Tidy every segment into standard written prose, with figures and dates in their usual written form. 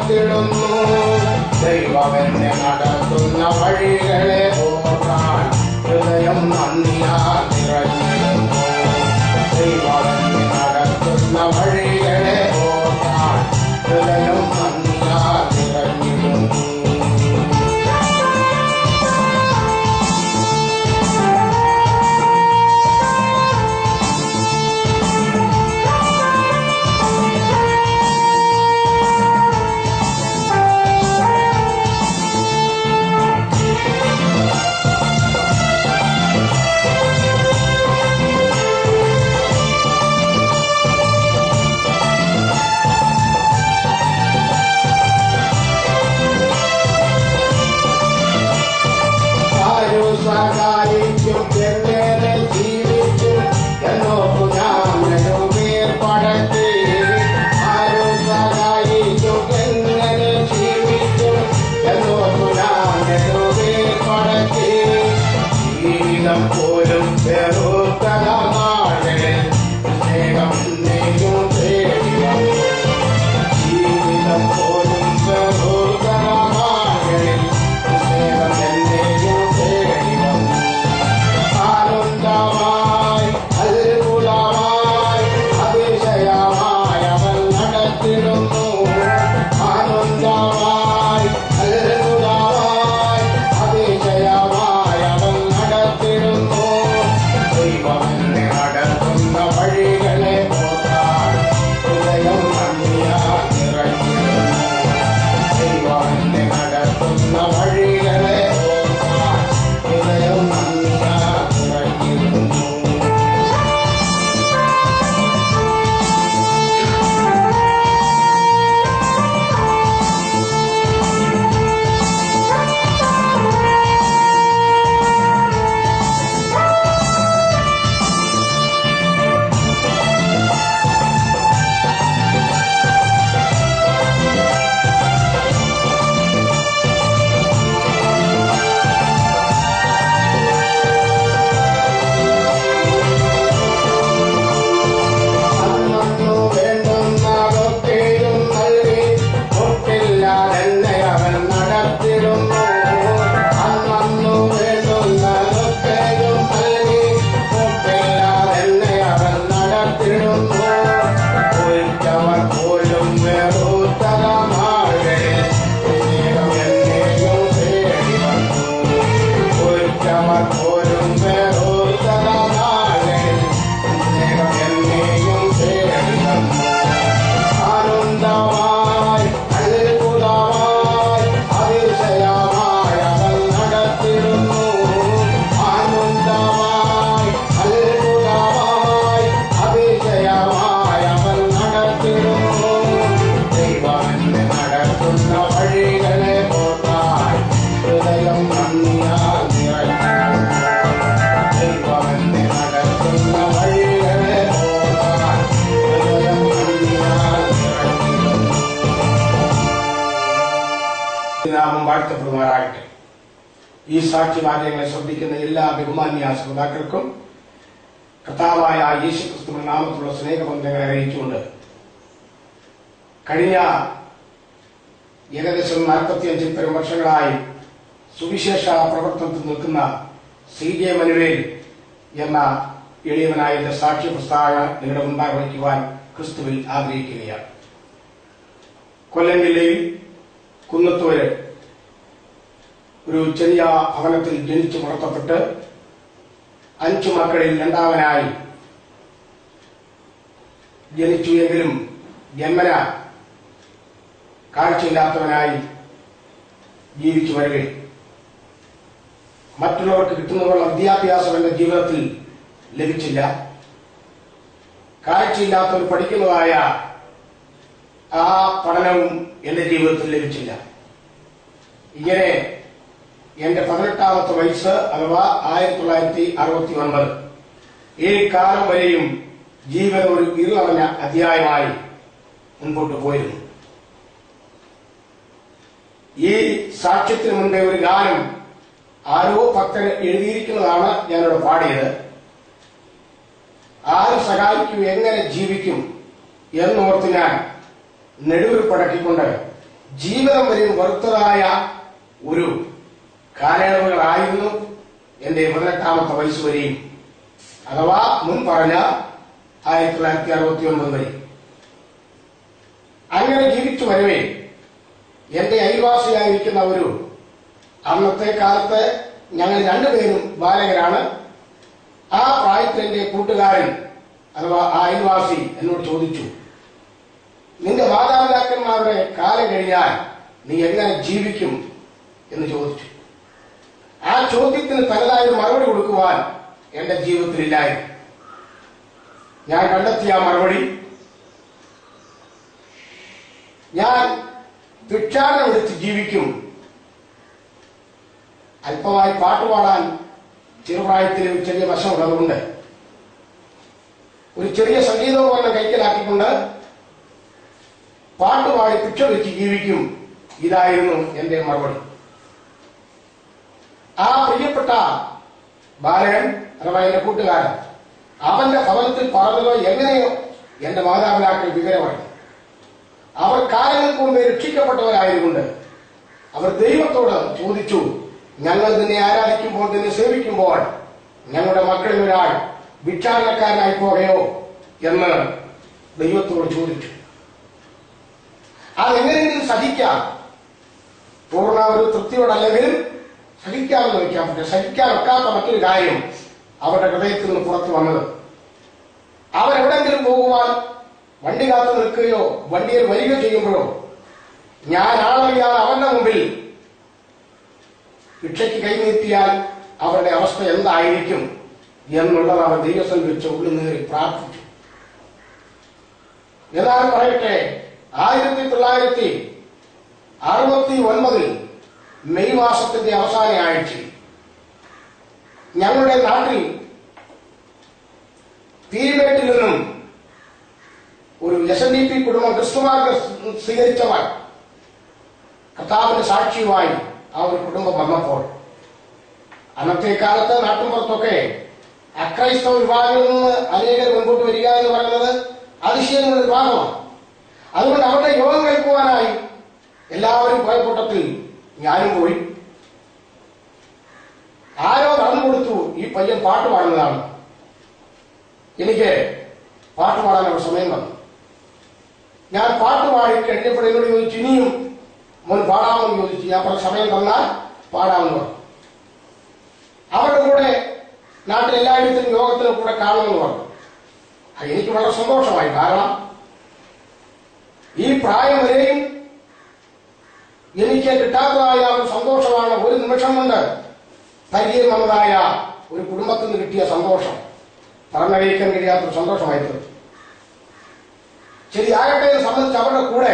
നടത്തിടുന്നു. ദൈവമെന്നെ നടത്തുന്ന വഴികളെ ഓർക്കാൻ ഹൃദയം നന്ദിയാൽ നിറഞ്ഞിടുന്നു. ദൈവമെന്നെ നടത്തുന്ന വഴികളെ ഓർക്കാൻ ഹൃദയം നന്ദിയാൽ നിറഞ്ഞിടുന്നു. സഹായിക്കും എങ്ങനെ ജീവിക്കും എന്നോർക്കു ഞാൻ നെടുമേർപ്പടത്തി. ആരും സഹായിക്കും എങ്ങനെ ജീവിക്കും എന്നോർക്കു ഞാൻ നെടുമേർപ്പടത്തി. ജീവിതം പോലും വെറുക്കണ നാളുകളിൽ സ്നേഹം എന്നെയും തേടി വന്നു. ജീവിതം പോലും വെറുക്കണ നാളുകളിൽ സ്നേഹം എന്നെയും തേടി വന്നു. ആനന്ദമായി അത്ഭുതമായി അതിശയമായി അവൻ നടത്തിടുന്നു. ആനന്ദമായി അത്ഭുതമായി അതിശയമായി അവൻ നടത്തിടുന്നു. ദൈവമെന്നെ നടത്തുന്ന വഴികളെ ഓർക്കാൻ ഹൃദയം നന്ദിയാൽ നിറഞ്ഞിടുന്നു. ദൈവമെന്നെ നടത്തുന്ന വഴികളെ ഓർക്കാൻ ഹൃദയം നന്ദിയാൽ നിറഞ്ഞിടുന്നു. അന്നു വേണ്ടുന്നതൊക്കെയും നൽകി ഒട്ടില്ലാതെന്നെ അവൻ നടത്തിടുന്നു. അന്നു വേണ്ടുന്നതൊക്കെയും നൽകി ഒട്ടില്ലാതെന്നെ അവൻ നടത്തിടുന്നു. ഒരിക്കവർ പോലും വെറുത്തത നാളുകളിൽ സ്നേഹം എന്നെയും തേടി വന്നു. ഒരിക്കവർ പോലും വെറുത്തത നാളുകളിൽ സ്നേഹം എന്നെയും തേടി വന്നു. ആനന്ദമായി അത്ഭുതമായി അതിശയമായി അവൻ നടത്തിടുന്നു. ആനന്ദമായി അത്ഭുതമായി അതിശയമായി അവൻ നടത്തിടുന്നു. ദൈവമെന്നെ നടത്തുന്ന വഴികളെ ഓർക്കാൻ ഹൃദയം നന്ദിയാൽ നിറഞ്ഞിടുന്നു. ദൈവമെന്നെ നടത്തുന്ന വഴികളെ ഓർക്കാൻ ഹൃദയം നന്ദിയാൽ നിറഞ്ഞിടുന്നു. നാമം വാഴ്ത്തപ്പെടുമാറാകട്ടെ. ഈ സാക്ഷ്യവാക്യങ്ങളെ ശ്രദ്ധിക്കുന്ന എല്ലാ ബഹുമാന്യ ശ്രോതാക്കൾക്കും കർത്താവായ യേശുക്രിസ്തുവിന്റെ നാമത്തിലുള്ള സ്നേഹബന്ധങ്ങളെ അറിയിച്ചുകൊണ്ട് കഴിഞ്ഞ ഏകദേശം 45 പരം വർഷങ്ങളായി സുവിശേഷ പ്രവർത്തനത്തിൽ നിൽക്കുന്ന CJ മനുവേൽ എന്ന എളിയവനായ സാക്ഷ്യ പുസ്തകം നിങ്ങളുടെ മുമ്പാകെ വയ്ക്കുവാൻ ക്രിസ്തുവിൽ ആഗ്രഹിക്കുകയാണ്. കൊല്ലം ജില്ലയിൽ കുന്നത്തൂര് ഒരു ചെറിയ ഭവനത്തിൽ ജനിച്ചു വളർത്തപ്പെട്ട് 5 മക്കളിൽ രണ്ടാമനായി ജനിച്ചു. എങ്കിലും ജന്മന കാഴ്ചയില്ലാത്തവനായി ജീവിച്ചു വരികയും മറ്റുള്ളവർക്ക് കിട്ടുന്നതുള്ള വിദ്യാഭ്യാസം എന്റെ ജീവിതത്തിൽ ലഭിച്ചില്ല. കാഴ്ചയില്ലാത്തവർ പഠിക്കുന്നതായ ആ പഠനവും എന്റെ ജീവിതത്തിൽ ലഭിച്ചില്ല. ഇങ്ങനെ എന്റെ 18ാമത്തെ വയസ്സ് അഥവാ 1969 ഈ കാലം വരെയും ജീവിതം ഒരു ഇരുളടഞ്ഞ അധ്യായമായി മുൻപോട്ട് പോയിരുന്നു. ഈ സാക്ഷ്യത്തിന് മുൻപേ ഒരു ഗാനം ആരോ ഭക്തന് എഴുതിയിരിക്കുന്നതാണ് ഞാനിവിടെ പാടിയത്. ആര് സഹായിക്കും, എങ്ങനെ ജീവിക്കും എന്നോർത്ത് ഞാൻ നെടുവിൽ പടക്കിക്കൊണ്ട് ജീവിതം വരെയും വെറുത്തതായ ഒരു കാലയളവുകളായിരുന്നു എന്റെ 18ാമത്തെ വയസ്സ് വരെയും, അഥവാ മുൻ പറഞ്ഞ 1969 വരെ. അങ്ങനെ ജീവിച്ചു വരവേ എന്റെ അയൽവാസിയായിരിക്കുന്ന ഒരു, അന്നത്തെ കാലത്ത് ഞങ്ങൾ രണ്ടുപേരും ബാലകരാണ്. ആ പ്രായത്തിൽ എന്റെ കൂട്ടുകാരൻ അഥവാ ആ അയൽവാസി എന്നോട് ചോദിച്ചു, നിന്റെ മാതാപിതാക്കന്മാരുടെ കാലം കഴിഞ്ഞാൽ നീ എങ്ങനെ ജീവിക്കും എന്ന് ചോദിച്ചു. ആ ചോദ്യത്തിന് തനതായ മറുപടി കൊടുക്കുവാൻ എന്റെ ജീവിതത്തിലില്ലായിരുന്നു. ഞാൻ കണ്ടെത്തിയ ആ മറുപടി, ഞാൻ ഭിക്ഷാടനം എടുത്ത് ജീവിക്കും. അല്പമായി പാട്ടുപാടാൻ ചെറുപ്രായത്തിൽ ഒരു ചെറിയ വശമുള്ളതുകൊണ്ട് ഒരു ചെറിയ സംഗീതോപകരണം കൈക്കലാക്കിക്കൊണ്ട് പാട്ടുപാടി ഭിക്ഷ വെച്ച് ജീവിക്കും. ഇതായിരുന്നു എന്റെ മറുപടി. ആ പ്രിയപ്പെട്ട ബാലകൻ അഥവാ എന്റെ കൂട്ടുകാരൻ അവന്റെ ഭവനത്തിൽ പറഞ്ഞതോ എങ്ങനെയോ എന്റെ മാതാപിതാക്കൾ വിവരമായി. അവർ കാലങ്ങൾക്ക് മുമ്പേ രക്ഷിക്കപ്പെട്ടവരായതുകൊണ്ട് അവർ ദൈവത്തോട് ചോദിച്ചു, ഞങ്ങൾ നിന്നെ ആരാധിക്കുമ്പോൾ, നിന്നെ സേവിക്കുമ്പോൾ ഞങ്ങളുടെ മക്കളിൽ ഒരാൾ ഭിക്ഷാടനക്കാരനായി പോകയോ എന്ന് ദൈവത്തോട് ചോദിച്ചു. അതെങ്ങനെയെങ്കിലും സഹിക്കാം, പൂർണ്ണ ഒരു തൃപ്തിയോടല്ലെങ്കിലും സഹിക്കാമെന്ന് വയ്ക്കാൻ പറ്റും. സഹിക്കാനൊക്കാത്ത മറ്റൊരു കാര്യം അവരുടെ ഹൃദയത്തിൽ നിന്ന് പുറത്തു വന്നത്, അവരെവിടെങ്കിലും പോകുവാൻ വണ്ടി കാത്തു നിൽക്കുകയോ വണ്ടിയിൽ വരികയോ ചെയ്യുമ്പോഴോ ഞാൻ ആളറിയാതെ അവന്റെ മുമ്പിൽ ഭിക്ഷയ്ക്ക് കൈനീട്ടിയാൽ അവരുടെ അവസ്ഥ എന്തായിരിക്കും എന്നുള്ളത് അവർ ദൈവത്തിൽ വെച്ച് ഉള്ളിൽ നേറി പ്രാർത്ഥിച്ചു. എന്നാൽ പറയട്ടെ, 1969 മെയ് മാസത്തിന്റെ അവസാന ആഴ്ച ഞങ്ങളുടെ നാട്ടിൽ പീരിമേട്ടിൽ നിന്നും ഒരു SNDP കുടുംബം ക്രിസ്തുമാർഗം സ്വീകരിച്ചവർ കർത്താവിന്റെ സാക്ഷിയുമായി ആ ഒരു കുടുംബം വന്നപ്പോൾ, അന്നത്തെ കാലത്ത് നാട്ടിൻപുറത്തൊക്കെ അക്രൈസ്തവ വിഭാഗങ്ങളിൽ നിന്ന് അനേകർ മുൻപോട്ട് വരിക എന്ന് പറയുന്നത് അതിശയമുള്ള വിഭാഗമാണ്. അതുകൊണ്ട് അവരുടെ യോഗം കേൾക്കുവാനായി എല്ലാവരും പോയ കൂട്ടത്തിൽ ഞാനും പോയി. ആരോ പറഞ്ഞു കൊടുത്തു, ഈ പയ്യൻ പാട്ട് പാടുന്നതാണ്. എനിക്ക് പാട്ട് പാടാനുള്ള സമയം വന്നു. ഞാൻ പാട്ട് പാടി കഴിഞ്ഞപ്പോൾ എന്നോട് ചോദിച്ചു, ഇനിയും മോൻ പാടാമെന്ന് ചോദിച്ചു. ഞാൻ പറഞ്ഞ സമയം തന്നാൽ പാടാമെന്ന് പറഞ്ഞു. അവരുടെ കൂടെ നാട്ടിലെല്ലായിടത്തും യോഗത്തിനും കൂടെ കാണുമെന്ന് പറഞ്ഞു. എനിക്ക് വളരെ സന്തോഷമായി. കാരണം ഈ പ്രായം വരെയും എനിക്ക് കിട്ടാത്തതായ ഒരു സന്തോഷമാണ് ഒരു നിമിഷം കൊണ്ട് പരിചയം വന്നതായ ഒരു കുടുംബത്തിൽ നിന്ന് കിട്ടിയ സന്തോഷം പറഞ്ഞറിയിക്കാൻ കഴിയാത്തൊരു സന്തോഷമായിരുന്നു. ശരിയാകട്ടെ എന്ന് സംബന്ധിച്ച് അവരുടെ കൂടെ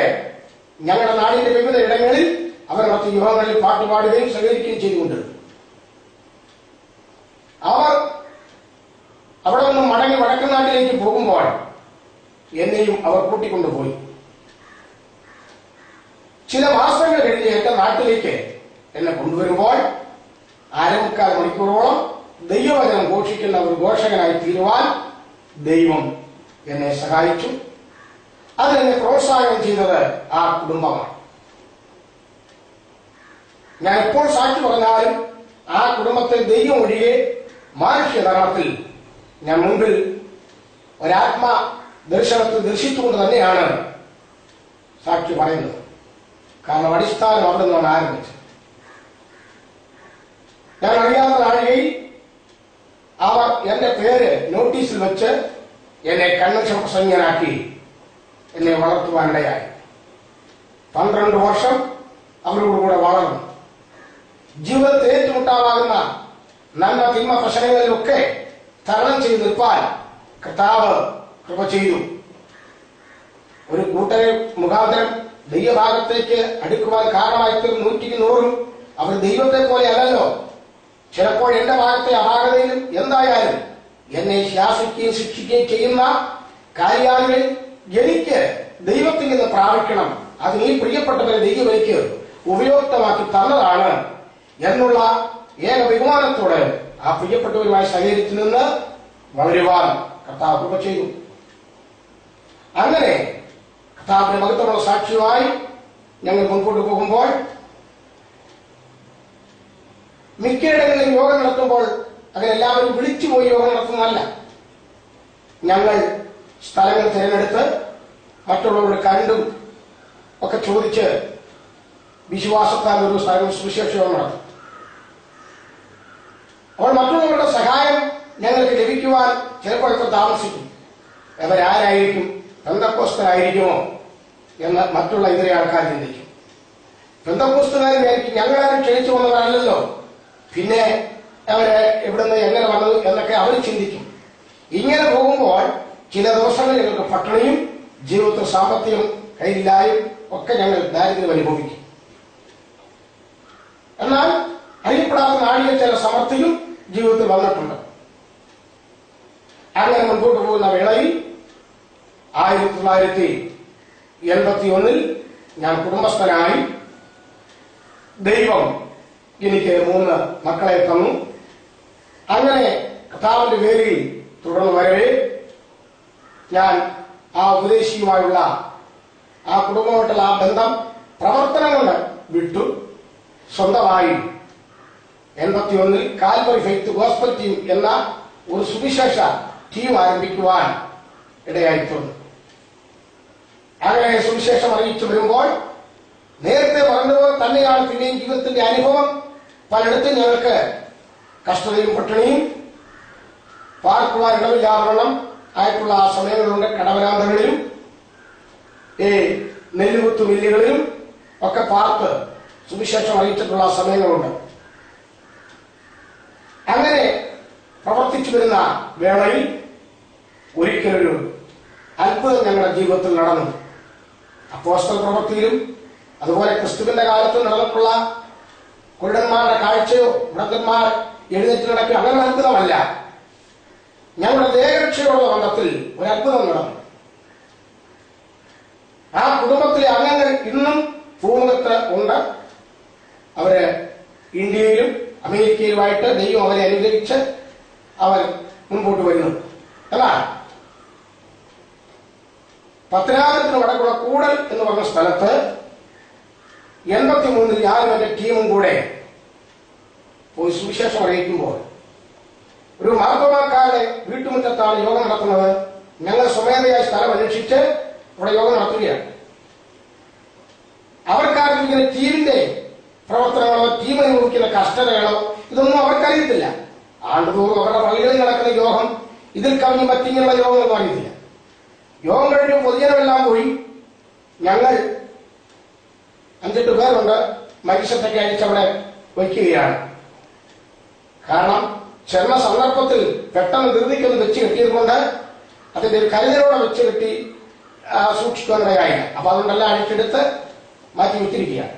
ഞങ്ങളുടെ നാടിന്റെ വിവിധ ഇടങ്ങളിൽ അവർ മറ്റ് യുവങ്ങളിൽ പാട്ടുപാടുകയും സഹകരിക്കുകയും ചെയ്തുകൊണ്ട് അവർ അവിടെ നിന്നും മടങ്ങി വടക്കൻ നാട്ടിലേക്ക് പോകുമ്പോൾ എന്നെയും അവർ കൂട്ടിക്കൊണ്ടുപോയി. ചില മാസങ്ങൾ കഴിഞ്ഞ് എന്റെ നാട്ടിലേക്ക് എന്നെ കൊണ്ടുവരുമ്പോൾ 1.25 മണിക്കൂറോളം ദൈവവചനം ഘോഷിക്കുന്ന ഒരു ഘോഷകനായി തീരുവാൻ ദൈവം എന്നെ സഹായിച്ചു. അതിനെന്നെ പ്രോത്സാഹനം ചെയ്തത് ആ കുടുംബമാണ്. ഞാൻ എപ്പോൾ സാക്ഷി പറഞ്ഞാലും ആ കുടുംബത്തിൽ ദൈവം ഒഴികെ മാനുഷ്യ ധർമ്മത്തിൽ ഞാൻ മുൻപിൽ ഒരാത്മ ദർശനത്തിൽ ദർശിച്ചുകൊണ്ട് തന്നെയാണ് സാക്ഷി പറയുന്നത്. കാരണം അടിസ്ഥാനം അവിടെ നിന്നാണ് ആരംഭിച്ചത്. ഞാൻ അറിയാവുന്ന നാഴികയിൽ അവർ എന്റെ പേര് നോട്ടീസിൽ വെച്ച് എന്നെ കൺവെൻഷൻ പ്രസംഗനാക്കി എന്നെ വളർത്തുവാനിടയായി. 12 വർഷം അവരോടുകൂടെ വളർന്നു. ജീവിതത്തിൽ ഏറ്റുമുട്ടാവുന്ന നന്മ തിന്മ പ്രശ്നങ്ങളിലൊക്കെ തരണം ചെയ്ത് നിൽപ്പാൻ കർത്താവ് കൃപ ചെയ്തു. ഒരു കൂട്ടരെ മുഖാന്തരം ദൈവഭാഗത്തേക്ക് അടുക്കുവാൻ കാരണമായി തീർന്ന 100% അവർ ദൈവത്തെ പോലെ അല്ലല്ലോ. ചിലപ്പോൾ എന്റെ ഭാഗത്തെ അപാകതയിലും എന്തായാലും എന്നെ ശാസിക്കുകയും ശിക്ഷിക്കുകയും ചെയ്യുന്ന കാര്യാലുകൾ എനിക്ക് ദൈവത്തിൽ നിന്ന് പ്രാപിക്കണം, അത് ഈ പ്രിയപ്പെട്ടവരെ ദൈവം എനിക്ക് ഉപയുക്തമാക്കി തന്നതാണ് എന്നുള്ള ഏക ബഹുമാനത്തോടെ ആ പ്രിയപ്പെട്ടവരുമായി സഹകരിച്ചു നിന്ന് വളരുവാൻ കർത്താവ് കൃപ ചെയ്തു. അങ്ങനെ കർത്താവിന്റെ മഹത്വമുള്ള സാക്ഷിയുമായി ഞങ്ങൾ മുൻപോട്ട് പോകുമ്പോൾ മിക്കയിടങ്ങളിലും യോഗം നടത്തുമ്പോൾ അങ്ങനെ എല്ലാവരും വിളിച്ചു പോയി യോഗം നടത്തുന്നതല്ല. ഞങ്ങൾ സ്ഥലങ്ങൾ തിരഞ്ഞെടുത്ത് മറ്റുള്ളവരോട് കണ്ടും ഒക്കെ ചോദിച്ച് വിശ്വാസത്താൽ ഒരു സ്ഥലം സുവിശേഷ യോഗം നടത്തും. അപ്പോൾ മറ്റുള്ളവരുടെ സഹായം ഞങ്ങൾക്ക് ലഭിക്കുവാൻ ചിലപ്പോഴൊക്കെ താമസിക്കും. അവരാരായിരിക്കും, പെന്തക്കോസ്തരായിരിക്കുമോ എന്ന് മറ്റുള്ള ഇതര ആൾക്കാർ ചിന്തിക്കും. പെന്തക്കോസ്തുകാരായിരിക്കും, ഞങ്ങളാരും ക്ഷണിച്ചു വന്നവരല്ലല്ലോ, പിന്നെ അവരെ എവിടുന്ന് എങ്ങനെ വന്നത് എന്നൊക്കെ അവർ ചിന്തിക്കും. ഇങ്ങനെ പോകുമ്പോൾ ചില ദിവസങ്ങളിൽ ഞങ്ങൾക്ക് പട്ടിണിയും ജീവിതത്തിൽ സാമ്പത്തികം കയ്യിലായും ഒക്കെ ഞങ്ങൾ ദാരിദ്ര്യം അനുഭവിക്കും. എന്നാൽ അറിയപ്പെടാത്ത നാടിയ ചില സമൃദ്ധിയും ജീവിതത്തിൽ വന്നിട്ടുണ്ട്. അങ്ങനെ മുൻപോട്ട് പോകുന്ന വേളയിൽ 1981 ഞാൻ കുടുംബസ്ഥനായി. ദൈവം എനിക്ക് 3 മക്കളെ തന്നു. അങ്ങനെ കർത്താവിന്റെ പേരിൽ തുടർന്ന് വരവേ ഞാൻ ആ ഉപദേശിയുമായുള്ള ആ കുടുംബമായിട്ടുള്ള ആ ബന്ധം പ്രവർത്തനം കൊണ്ട് വിട്ടു. സ്വന്തമായി 81 കാൽവറി ഫെയ്ത്ത് ഗോസ്പൽ ടീം എന്ന ഒരു സുവിശേഷ ടീം ആരംഭിക്കുവാൻ ഇടയായിട്ടുണ്ട്. അങ്ങനെ സുവിശേഷം അറിയിച്ചു വരുമ്പോൾ നേരത്തെ പറഞ്ഞതുപോലെ തന്നെയാണ് പിന്നെയും ജീവിതത്തിന്റെ അനുഭവം. പലയിടത്തും ഞങ്ങൾക്ക് കഷ്ടതയും പട്ടിണിയും പാർക്കുവാൻ ഇടമില്ലാവരണം ആയിട്ടുള്ള ആ സമയങ്ങളുണ്ട്. കടവരാന്തകളിലും നെല്ലുകുത്തു മില്ലുകളിലും ഒക്കെ പാർത്ത് സുവിശേഷം അറിയിച്ചിട്ടുള്ള സമയങ്ങളുണ്ട്. അങ്ങനെ പ്രവർത്തിച്ചു വരുന്ന വേളയിൽ ഒരിക്കലൊരു അത്ഭുതം ഞങ്ങളുടെ ജീവിതത്തിൽ നടന്നു. അപ്പോസ്തല പ്രവൃത്തിയിലും അതുപോലെ ക്രിസ്തുവിന്റെ കാലത്ത് നടന്നിട്ടുള്ള കുരുടന്മാരുടെ കാഴ്ചയോ വൃദ്ധന്മാർ എഴുന്നേറ്റ് നടക്കുകയോ അങ്ങനെ അത്ഭുതമല്ല. ഞങ്ങളുടെ ദേഹരക്ഷയോടുള്ള ബന്ധത്തിൽ ഒരു അത്ഭുതം നടന്നു. ആ കുടുംബത്തിലെ അംഗങ്ങൾ ഇന്നും ഭൂമുഖത്ത് ഉണ്ട്. അവര് ഇന്ത്യയിലും അമേരിക്കയിലുമായിട്ട് ദൈവം അവരെ അനുഗ്രഹിച്ച് അവർ മുൻപോട്ട് വരുന്നു. എന്നാൽ പത്തനാപുരത്തിന് വടക്കുള്ള കൂടൽ എന്ന് പറഞ്ഞ സ്ഥലത്ത് 83 ഞാനും എന്റെ ടീമും കൂടെ പോയി സുവിശേഷം അറിയിക്കുമ്പോൾ ഒരു മാർത്തോമാക്കാരുടെ വീട്ടുമുറ്റത്താണ് യോഗം നടത്തുന്നത്. ഞങ്ങൾ സ്വമേധയായി സ്ഥലം അന്വേഷിച്ച് അവിടെ യോഗം നടത്തുകയാണ്. അവർക്കാർക്കും ഇങ്ങനെ ടീമിന്റെ പ്രവർത്തനങ്ങളോ ടീം അനുഭവിക്കുന്ന കഷ്ടതകളോ ഇതൊന്നും അവർക്കറിയത്തില്ല. ആണ്ടുതോറും അവരുടെ പള്ളികളിൽ നടക്കുന്ന യോഗം ഇതിൽ കവിഞ്ഞ് മറ്റിങ്ങനെയുള്ള യോഗങ്ങളൊന്നും അറിയത്തില്ല. യോഗം കഴിഞ്ഞ് പൊതുജനമെല്ലാം പോയി. ഞങ്ങൾ 5-8 പേരുണ്ട്. മനുഷ്യത്തൊക്കെ അടിച്ചവിടെ വയ്ക്കുകയാണ്. കാരണം ചെന്ന സന്ദർഭത്തിൽ പെട്ടെന്ന് ധൃതിക്കൊന്ന് വെച്ച് കെട്ടിയതുകൊണ്ട് അതിന്റെ ഒരു കരുതലോടെ വെച്ച് കെട്ടി സൂക്ഷിക്കാനിടയായില്ല. അപ്പൊ അതുകൊണ്ടെല്ലാം അടിച്ചെടുത്ത് മാറ്റി വെച്ചിരിക്കുകയാണ്.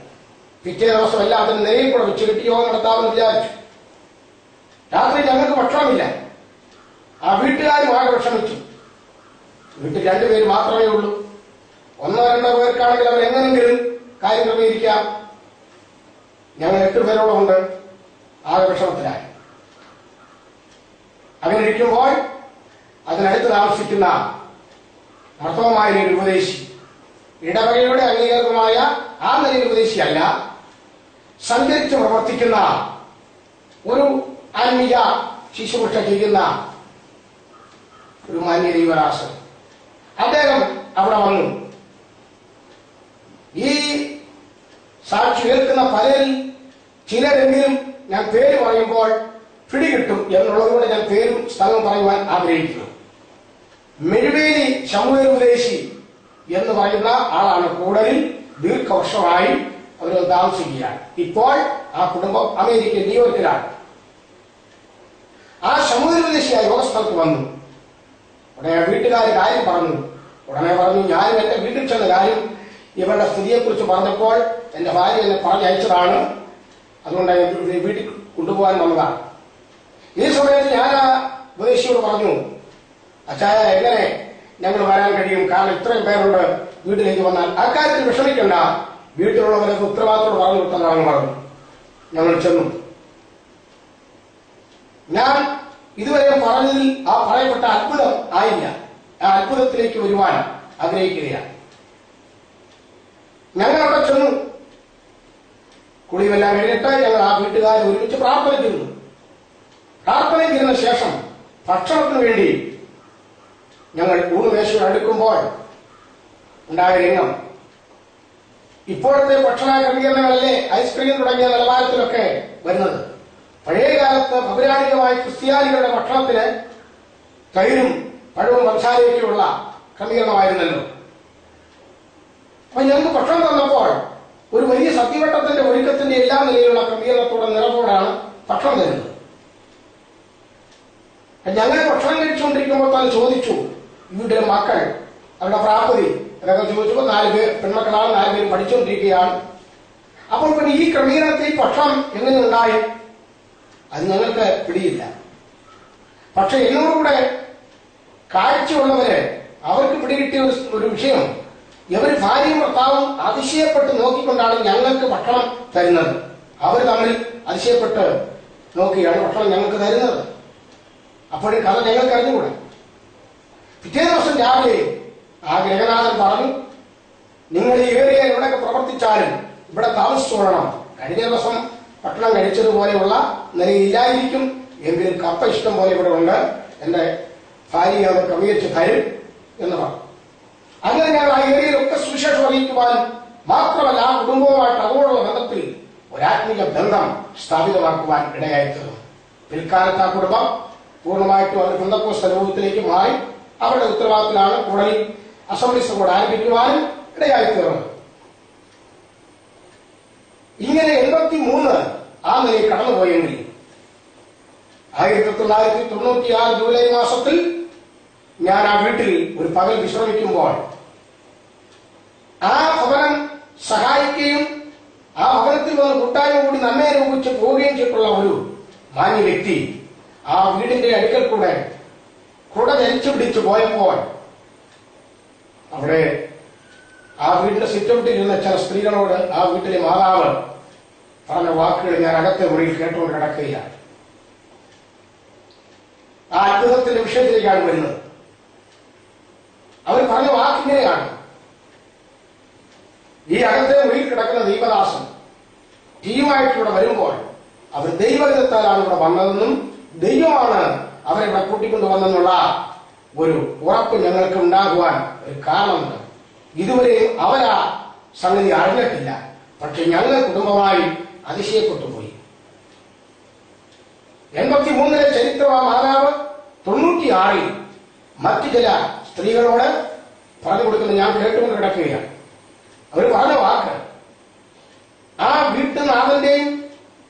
പിറ്റേ ദിവസം എല്ലാം അതിന് നിലയിൽ കൂടെ വെച്ച് കെട്ടി യോഗം നടത്താമെന്ന് വിചാരിച്ചു. രാത്രി ഞങ്ങൾക്ക് ഭക്ഷണമില്ല. ആ വീട്ടുകാരും ആകെ വിഷമിച്ചു. വീട്ടിൽ 2 പേര് മാത്രമേ ഉള്ളൂ. 1-2 പേർക്കാണെങ്കിൽ അവർ എങ്ങനെങ്കിലും കാര്യം ക്രമീകരിക്കാം. ഞങ്ങൾ 8 പേരോളം ഉണ്ട്. ആകെ വിഷമത്തിലായി. അങ്ങനെ ഇരിക്കുമ്പോൾ അതിനടുത്ത് താമസിക്കുന്ന മർത്തോമായ ഒരു ഉപദേശി, ഇടവകയുടെ അംഗീകൃതമായ ആ നിലയിൽ ഉപദേശിയല്ല, സഞ്ചരിച്ച് പ്രവർത്തിക്കുന്ന ഒരു ആത്മീയ ശുശ്രൂഷ ചെയ്യുന്ന ഒരു മാന്യ ദൈവദാസൻ, അദ്ദേഹം അവിടെ വന്നു. ഈ സാക്ഷി കേൾക്കുന്ന പലരിൽ ചിലരെങ്കിലും ഞാൻ പേര് പറയുമ്പോൾ പിടികിട്ടും എന്നുള്ളതുകൊണ്ട് ഞാൻ പേരും സ്ഥലവും പറയുവാൻ ആഗ്രഹിക്കുന്നു. മെഴുവേലി ശമൂവേൽ ഉപദേശി എന്ന് പറയുന്ന ആളാണ്. കൂടലിൽ ദീർഘവർഷമായി അവർ താമസിക്കുകയാണ്. ഇപ്പോൾ ആ കുടുംബം അമേരിക്കൻ ന്യൂയോർക്കിലാണ്. ആ ശമൂവേൽ ഉപദേശിയായ യോഗസ്ഥലത്ത് വന്നു. ഉടനെ വീട്ടുകാർ കാര്യം പറഞ്ഞു. ഉടനെ പറഞ്ഞു, ഞാനും എന്റെ വീട്ടിൽ ചെന്ന കാര്യം ഇവരുടെ സ്ഥിതിയെക്കുറിച്ച് പറഞ്ഞപ്പോൾ എന്റെ ഭാര്യ എന്നെ പറഞ്ഞയച്ചതാണ്, അതുകൊണ്ട് വീട്ടിൽ കൊണ്ടുപോകാൻ വന്നതാണ്. ഈ സമയത്ത് ഞാൻ ആ ഉപദേശിയോട് പറഞ്ഞു, അച്ചായ എങ്ങനെ ഞങ്ങൾ വരാൻ കഴിയും? കാരണം ഇത്രയും പേരുണ്ട് വീട്ടിലേക്ക് വന്നാൽ. അക്കാര്യത്തിൽ വിഷമിക്കണ്ട, വീട്ടിലുള്ളവരൊക്കെ ഉത്തരവാദിത്തോട് പറഞ്ഞു കൊടുത്തതാണെന്ന് പറഞ്ഞു. ഞങ്ങൾ ചെന്നു. ഞാൻ ഇതുവരെ പറഞ്ഞതിൽ ആ പറയപ്പെട്ട അത്ഭുതം ആയില്ല. ആ അത്ഭുതത്തിലേക്ക് വരുവാൻ ആഗ്രഹിക്കുകയാണ്. ഞങ്ങൾ അവിടെ ചെന്നു. കുളിയെല്ലാം കഴിഞ്ഞിട്ട് ഞങ്ങൾ ആ വീട്ടുകാരെ ഒരുമിച്ച് പ്രാർത്ഥന ചെയ്യുന്നു. പ്രാർത്ഥന ചെയ്യുന്ന ശേഷം ഭക്ഷണത്തിന് വേണ്ടി ഞങ്ങൾ ഊണുമേശയോട് അടുക്കുമ്പോൾ ഉണ്ടായ രംഗം, ഇപ്പോഴത്തെ ഭക്ഷണ ക്രമീകരണങ്ങളല്ലേ ഐസ്ക്രീം തുടങ്ങിയ നിലവാരത്തിലൊക്കെ വരുന്നത്. പഴയ കാലത്ത് പൗരാണികമായ ക്രിസ്ത്യാനികളുടെ ഭക്ഷണത്തിന് തൈരും പഴവും പഞ്ചസാരയൊക്കെയുള്ള ക്രമീകരണമായിരുന്നല്ലോ. അപ്പൊ ഞങ്ങൾക്ക് ഭക്ഷണം തന്നപ്പോൾ ഒരു വലിയ സദ്യവട്ടത്തിന്റെ ഒരുക്കത്തിന്റെ എല്ലാ നിലയിലുള്ള ക്രമീകരണത്തോടെ നിറവോടാണ് ഭക്ഷണം തരുന്നത്. ഞങ്ങൾ ഭക്ഷണം കഴിച്ചുകൊണ്ടിരിക്കുമ്പോൾ തന്നെ ചോദിച്ചു, വീട്ടിലെ മക്കൾ അവരുടെ പ്രാപ്തി അതൊക്കെ ചോദിച്ചപ്പോൾ 4 പേർ പെൺമക്കളാണ്, 4 പേര് പഠിച്ചുകൊണ്ടിരിക്കുകയാണ്. അപ്പോൾ പിന്നെ ഈ ക്രമീകരണത്തിൽ ഭക്ഷണം എങ്ങനെ ഉണ്ടായി അത് ഞങ്ങൾക്ക് പിടിയില്ല. പക്ഷെ എന്നോടുകൂടെ കാഴ്ചയുള്ളവര് അവർക്ക് പിടികിട്ടിയ ഒരു വിഷയം, ഇവർ ഭാര്യയും ഭർത്താവും അതിശയപ്പെട്ട് നോക്കിക്കൊണ്ടാണ് ഞങ്ങൾക്ക് ഭക്ഷണം തരുന്നത്. അവർ തമ്മിൽ അതിശയപ്പെട്ട് നോക്കിയാണ് ഭക്ഷണം ഞങ്ങൾക്ക് തരുന്നത്. അപ്പോഴും കഥ ഞങ്ങൾക്ക് അറിഞ്ഞുകൂടെ. പിറ്റേ ദിവസം രാവിലെ ആ ഗൃഹനാഥൻ പറഞ്ഞു, നിങ്ങൾ ഈ ഏരിയ എവിടെയൊക്കെ പ്രവർത്തിച്ചാലും ഇവിടെ താമസിച്ചോളണം. കഴിഞ്ഞ ദിവസം ഭക്ഷണം കഴിച്ചതുപോലെയുള്ള നിലയില്ലായിരിക്കും, എങ്കിലും കപ്പ ഇഷ്ടം പോലെ ഇവിടെ ഉണ്ട്, എന്റെ ഭാര്യ അത് ക്രമീകരിച്ച് തരും എന്ന് പറഞ്ഞു. അങ്ങനെ ഞങ്ങൾ ആ ഏരിയയിലൊക്കെ സുവിശേഷം അറിയിക്കുവാനും മാത്രമല്ല ആ കുടുംബവുമായിട്ട് അതോടുള്ള ബന്ധത്തിൽ ഒരാത്മീയ ബന്ധം സ്ഥാപിതമാക്കുവാൻ ഇടയായിത്തീർന്നു. പിൽക്കാലത്ത് ആ കുടുംബം പൂർണ്ണമായിട്ടും അവർ പെന്തക്കോസ്ത് രൂപത്തിലേക്ക് മാറി അവരുടെ ഉത്തരവാദിത്തത്തിലാണ് കൂടുതൽ അസംബ്ലീസ് കൂടെ ആരംഭിക്കുവാനും ഇടയായിത്തീർന്നു. ഇങ്ങനെ 83 ആ നിലയിൽ കടന്നുപോയെങ്കിൽ 1996 ജൂലൈ മാസത്തിൽ ഞാൻ ആ വീട്ടിൽ ഒരു പകൽ വിശ്രമിക്കുമ്പോൾ ആ ഭവനം സഹായിക്കുകയും ആ ഭവനത്തിൽ വന്ന് കൂട്ടായ്മ കൂടി നന്മയെ രൂപിച്ച് പോവുകയും ചെയ്തിട്ടുള്ള ഒരു മാന്യ വ്യക്തി ആ വീടിന്റെ അടുക്കൽ കൂടെ കുട ധരിച്ചു പിടിച്ചു പോയപ്പോൾ അവിടെ ആ വീടിന്റെ സിറ്റൗട്ടിലിരുന്ന ചില സ്ത്രീകളോട് ആ വീട്ടിലെ മാതാവ് പറഞ്ഞ വാക്കുകൾ ഞാൻ അകത്തെ മുറിയിൽ കേട്ടുകൊണ്ട് കിടക്കുകയാണ്. ആ അത്ഭുതത്തിന്റെ വിഷയത്തിലേക്കാണ് വരുന്നത്. അവർ പറഞ്ഞ വാക്കിങ്ങനെയാണ്, ഈ അകത്തെ മുറിയിൽ കിടക്കുന്ന ദൈവദാസൻ ടീമായിട്ട് ഇവിടെ വരുമ്പോൾ അവർ ദൈവഹിതത്താലാണ് ഇവിടെ വന്നതെന്നും ദൈവമാണ് അവരെ ഇവിടെ കൂട്ടിക്കൊണ്ടുവന്നെന്നുള്ള ഒരു ഉറപ്പ് ഞങ്ങൾക്ക് ഉണ്ടാകുവാൻ ഒരു കാരണമുണ്ട്. ഇതുവരെയും അവരാ സംഗതി അറിഞ്ഞിട്ടില്ല. പക്ഷെ ഞങ്ങൾ കുടുംബമായി അതിശയപ്പെട്ടു പോയി. 83 ചരിത്ര മാതാവ് 96 മറ്റു ചില സ്ത്രീകളോട് പറഞ്ഞു കൊടുക്കുന്നത് ഞാൻ കേട്ടുകൊണ്ട് കിടക്കുകയാണ്. അവർ പറഞ്ഞ വാക്ക്, ആ വീട്ടുനാഥന്റെയും